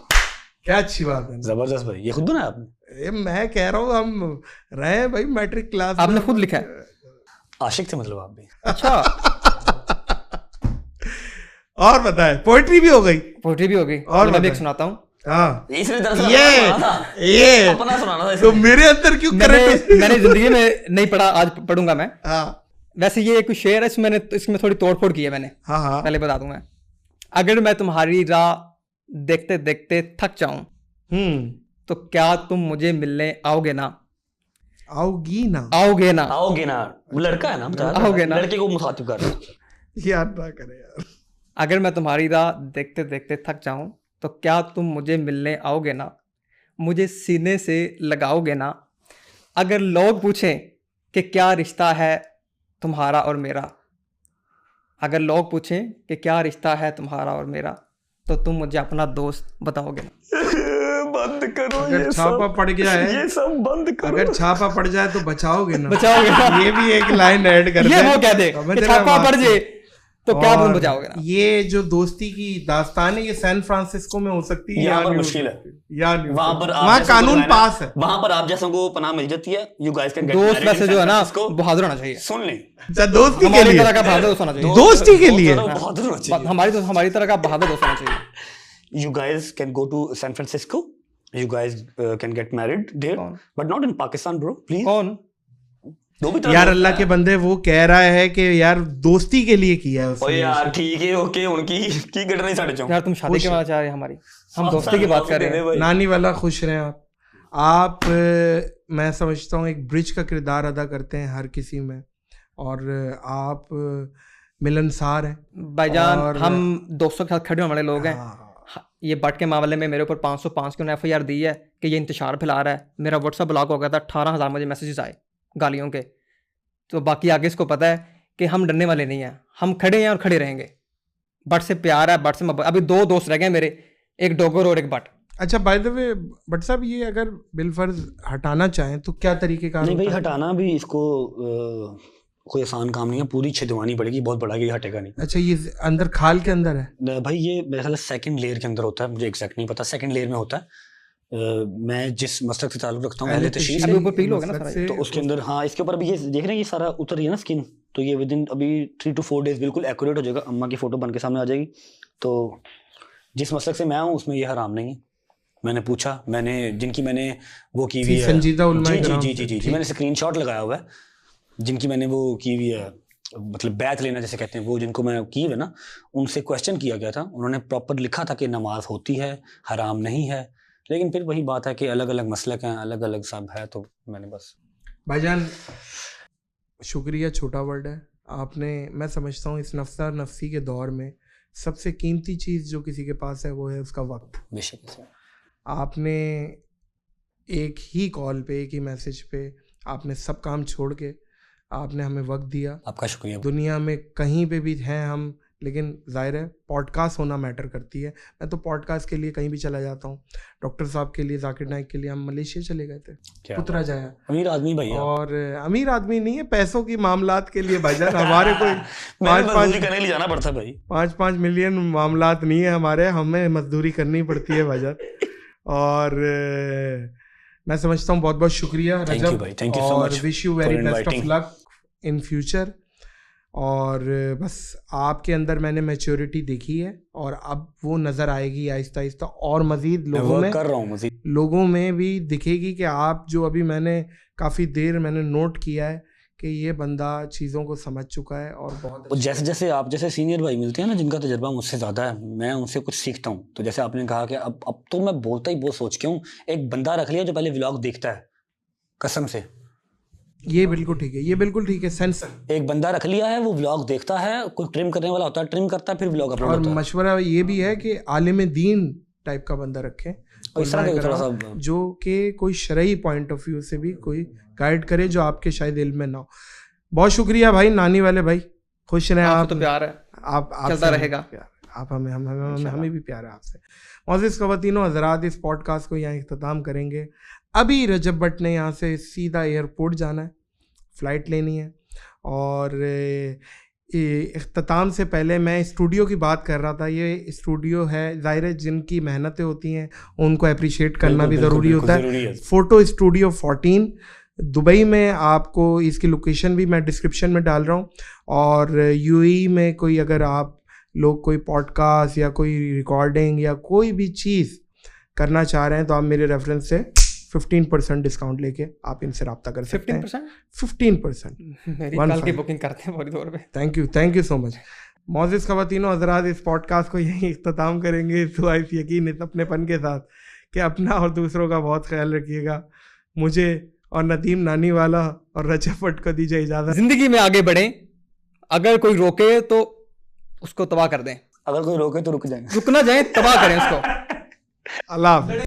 Speaker 2: क्या अच्छी बात है।
Speaker 1: जबरदस्त भाई, ये खुद बनाया आपने?
Speaker 2: ये मैं कह रहा हूँ हम रहे हैं भाई मैट्रिक क्लास
Speaker 3: आपने खुद लिखा है?
Speaker 1: आशिक थे मतलब आप भी।
Speaker 3: अच्छा,
Speaker 2: और बताए पोएट्री भी हो गई।
Speaker 3: पोएट्री भी हो गई।
Speaker 2: और
Speaker 3: मैं भी एक
Speaker 2: बताएं।
Speaker 3: सुनाता हूँ।
Speaker 2: हाँ
Speaker 1: इसलिए दरअसल
Speaker 2: ये
Speaker 1: अपना सुनाना था
Speaker 2: तो मेरे अंदर क्यों
Speaker 3: मैंने जिंदगी में नहीं पढ़ा, आज पढ़ूंगा मैं।
Speaker 2: हाँ
Speaker 3: वैसे ये एक शेर है, इसमें थोड़ी तोड़फोड़ की है मैंने,
Speaker 2: हाँ हाँ
Speaker 3: पहले बता दूं मैं। अगर मैं तुम्हारी राह देखते देखते थक जाऊं तो क्या तुम मुझे मिलने आओगे ना?
Speaker 2: आओगी ना?
Speaker 3: आओगे ना?
Speaker 1: आओगे ना, वो लड़का है ना, बता रहा
Speaker 3: आओगे ना।
Speaker 1: लड़के को मुखातिब कर रहा है।
Speaker 2: याद ना करे यार।
Speaker 3: अगर मैं तुम्हारी राह देखते देखते थक जाऊं तो क्या तुम मुझे मिलने आओगे ना? मुझे सीने से लगाओगे ना? अगर लोग पूछें कि क्या रिश्ता है तुम्हारा और मेरा, अगर लोग पूछें कि क्या रिश्ता है तुम्हारा और मेरा, तो तुम मुझे अपना दोस्त बताओगे ना?
Speaker 1: बंद करो,
Speaker 2: अगर छापा पड़ गया है,
Speaker 1: ये सब बंद करो।
Speaker 2: अगर छापा पड़ जाए तो बचाओगे ना?
Speaker 3: बचाओगे ना?
Speaker 2: ये भी एक लाइन ऐड कर
Speaker 3: ये
Speaker 2: दे।
Speaker 3: वो कह दे
Speaker 2: समझ
Speaker 3: कि
Speaker 2: रहे
Speaker 3: छापा
Speaker 2: बात
Speaker 3: पड़
Speaker 2: को?
Speaker 3: जाए तो क्या तुम
Speaker 2: और
Speaker 3: बचाओगे ना?
Speaker 2: ये जो दोस्ती की दास्तान है ये सैन फ्रांसिस्को में हो सकती है,
Speaker 1: यहाँ
Speaker 2: या
Speaker 1: पर
Speaker 2: नहीं हो
Speaker 1: मुश्किल है।
Speaker 2: सकती? या नहीं हो
Speaker 1: वहां
Speaker 2: सकती।
Speaker 1: पर आप
Speaker 2: वहाँ
Speaker 1: जैसे
Speaker 2: कानून
Speaker 1: लोग हैं ना,
Speaker 2: पास है।
Speaker 1: वहां पर आप जैसों को पनाह मिल जाती है। यू गाइस कैन गेट
Speaker 3: दोस्त वैसे जो है ना बहादुर होना चाहिए,
Speaker 1: सुन ले,
Speaker 2: अच्छा दोस्ती के
Speaker 3: हमारी
Speaker 2: लिए,
Speaker 3: तरह का बहादुर दोस्त होना चाहिए।
Speaker 2: दोस्ती के लिए
Speaker 1: बहुत होना चाहिए।
Speaker 3: हमारी तरह का बहादुर दोस्त होना चाहिए।
Speaker 1: You guys can go to San Francisco. You guys can get married there,
Speaker 3: कौन?
Speaker 1: but not in Pakistan, bro. Please.
Speaker 3: कौन?
Speaker 1: दो भी तरह
Speaker 2: यार
Speaker 1: दोस्त
Speaker 2: अल्लाह
Speaker 1: हैं।
Speaker 2: के बंदे वो कह रहा है कि यार दोस्ती के लिए किया है
Speaker 1: ओ
Speaker 2: उसने।
Speaker 1: यार ठीक है, ओके, उनकी की गट नहीं साढ़े चौं।
Speaker 3: यार तुम शादी के बाद चाह रहे हैं हमारी, हम दोस्ती की बात कर रहे हैं।
Speaker 2: नानी वाला खुश रहें आप मैं समझता हूँ एक ब्रिज का किरदार अदा करते हैं हर किसी में, और आप मिलनसार हैं
Speaker 3: भाईजान।
Speaker 2: और-
Speaker 3: हम दोस्तों के साथ खड़े होने वाले लोग हैं।
Speaker 2: हाँ।
Speaker 3: ये बट के मामले में मेरे ऊपर 505 की एफआईआर दी है कि ये इंतशार फैला रहा है। मेरा व्हाट्सअप ब्लॉक हो गया था, 18,000 मुझे मैसेजेस आए गालियों के। तो बाकी आगे इसको पता है कि हम डरने वाले नहीं हैं, हम खड़े हैं और खड़े रहेंगे। बट से प्यार है, बट से अभी 2 दोस्त रह गए मेरे, एक डोगर और एक बट।
Speaker 2: अच्छा बाय द वे बट साहब ये अगर बिलफर्ज हटाना चाहें तो क्या तरीके का
Speaker 1: नहीं भाई, हटाना भी इसको कोई आसान काम नहीं है। पूरी छिदवानी पड़ेगी, बहुत बड़ा कि ये हटेगा नहीं।
Speaker 2: अच्छा ये अंदर खाल के अंदर है?
Speaker 1: भाई ये मेरे ख्याल सेकंड लेयर के अंदर होता है, मुझे एग्जैक्ट नहीं पता, सेकंड लेयर में होता है। मैं जिस मस्तक से ताल्लुक रखता हूँ अहले तशरीह
Speaker 3: अभी
Speaker 1: से,
Speaker 3: ऊपर पील हो गया ना सारा
Speaker 2: से-
Speaker 1: तो उसके अंदर हाँ इसके ऊपर अभी ये देख रहे हैं, ये सारा उतर रही है ना स्किन, तो ये विद इन अभी 3 to 4 days बिल्कुल एक्यूरेट हो जाएगा। अम्मा की फोटो बन के सामने आ जाएगी। तो जिस मसलक से मैं हूँ उसमें ये हराम नहीं है। मैंने पूछा, मैंने जिनकी मैंने वो की हुई है,
Speaker 2: संजीदा उलमाए
Speaker 1: जी
Speaker 2: कराम
Speaker 1: जी
Speaker 2: से,
Speaker 1: जी जी जी
Speaker 2: ठीक।
Speaker 1: मैंने स्क्रीनशॉट लगाया हुआ है, जिनकी मैंने वो की हुई है, मतलब बैत लेना जैसे कहते हैं, वो जिनको मैं की है ना, उनसे क्वेश्चन किया गया था। उन्होंने प्रॉपर लिखा था कि नमाज होती है, हराम नहीं है। लेकिन फिर वही बात है कि अलग अलग मसलक हैं, अलग अलग सब है, तो मैंने बस।
Speaker 2: भाईजान शुक्रिया, छोटा वर्ड है आपने। मैं समझता हूँ इस नफ्सा नफ्सी के दौर में सबसे कीमती चीज़ जो किसी के पास है वो है उसका वक्त।
Speaker 1: बेशक से।
Speaker 2: आपने एक ही कॉल पे, एक ही मैसेज पे आपने सब काम छोड़ के आपने हमें वक्त दिया।
Speaker 1: आपका शुक्रिया।
Speaker 2: दुनिया में कहीं पे भी हैं हम, लेकिन जाहिर है पॉडकास्ट होना मैटर करती है। मैं तो पॉडकास्ट के लिए कहीं भी चला जाता हूँ। डॉक्टर साहब के लिए, जाकिर नाइक के लिए हम मलेशिया चले गए थे,
Speaker 1: क्या
Speaker 2: पुत्रा जाया।
Speaker 1: अमीर आदमी भाई है।
Speaker 2: और अमीर आदमी नहीं है, पैसों की मामलात के लिए भाईजान हमारे कोई
Speaker 1: मैंने मजदूरी करने के लिए जाना पड़ता है भाई।
Speaker 2: 5-5 मिलियन मामलात नहीं है हमारे, हमें मजदूरी करनी पड़ती है भाईजान। और मैं समझता हूँ बहुत बहुत शुक्रिया रजब
Speaker 1: भाई, thank you so
Speaker 2: और
Speaker 1: much
Speaker 2: wish you very
Speaker 1: for
Speaker 2: best of
Speaker 1: inviting.
Speaker 2: Luck in future. और बस आपके अंदर मैंने मैच्योरिटी देखी है और अब वो नज़र आएगी आहिस्ता आहिस्ता और मज़ीद
Speaker 1: मैं
Speaker 2: लोगों
Speaker 1: वर्क
Speaker 2: में,
Speaker 1: कर रहा हूँ मजीद।
Speaker 2: लोगों में भी दिखेगी कि आप जो अभी मैंने काफ़ी देर मैंने नोट किया है कि ये बंदा चीज़ों को समझ चुका है और बहुत
Speaker 1: और जैसे जैसे आप जैसे सीनियर भाई मिलते हैं ना जिनका तजुर्बा मुझसे ज़्यादा है, मैं उनसे कुछ सीखता हूँ। तो जैसे आपने कहा कि अब तो मैं बोलता ही बहुत सोच के हूँ, एक बंदा रख लिया जो पहले व्लॉग देखता है, कसम से।
Speaker 2: ये बिल्कुल ठीक है, ये बिल्कुल ठीक है। सेंसर
Speaker 1: एक बंदा रख लिया है, वो व्लॉग देखता है, कोई ट्रिम करने वाला होता है, ट्रिम करता है, फिर व्लॉग अपलोड
Speaker 2: और
Speaker 1: होता है।
Speaker 2: मशवरा ये भी है कि आलिम दीन टाइप का बंदा रखें
Speaker 1: और इस तरह का थोड़ा सा
Speaker 2: जो कि कोई शरई पॉइंट ऑफ व्यू से भी कोई गाइड करे जो आपके शायद इल्म में ना हो। बहुत शुक्रिया भाई नानी वाले भाई, खुश रहें आप।
Speaker 3: तो प्यार है,
Speaker 2: आप
Speaker 3: चलता रहेगा।
Speaker 2: आप हमें भी प्यार है आपसे। मौजूद ख़वातीनो हज़रात, इस पॉडकास्ट को यहाँ इख्तिताम करेंगे। अभी रजब भट्ट ने यहाँ से सीधा एयरपोर्ट जाना है, फ़्लाइट लेनी है। और इख्तिताम से पहले मैं स्टूडियो की बात कर रहा था। ये स्टूडियो है, ज़ाहिर है जिनकी मेहनतें होती हैं उनको अप्रिशिएट करना भी ज़रूरी होता है। फ़ोटो स्टूडियो 14 दुबई में, आपको इसकी लोकेशन भी मैं डिस्क्रिप्शन में डाल रहा हूँ। और यूएई में कोई अगर आप लोग कोई पॉडकास्ट या कोई रिकॉर्डिंग या कोई भी चीज़ करना चाह रहे हैं तो आप मेरे रेफरेंस से 15% डिस्काउंट लेके आप इनसे रब्ता कर सकते हैं। 15%।
Speaker 3: मेरी कल की बुकिंग करते हैं थोड़ी देर में।
Speaker 2: Thank you so much. मौजूद ख़वातीनो हज़रात, इस पॉडकास्ट को यहीं इख्तिताम करेंगे इस यकीन इस अपनेपन के साथ कि अपना और दूसरों का बहुत ख्याल रखिएगा। मुझे और नदीम नानी वाला और रजब भट्ट को दीजिए इजाज़त।
Speaker 3: जिंदगी में आगे बढ़ें, अगर कोई रोके तो उसको तबाह कर दें,
Speaker 1: अगर कोई रोके तो रुक जाएंगे,
Speaker 3: रुकना जाए तबाह करें उसको।
Speaker 2: अल्लाह हाफ़िज़।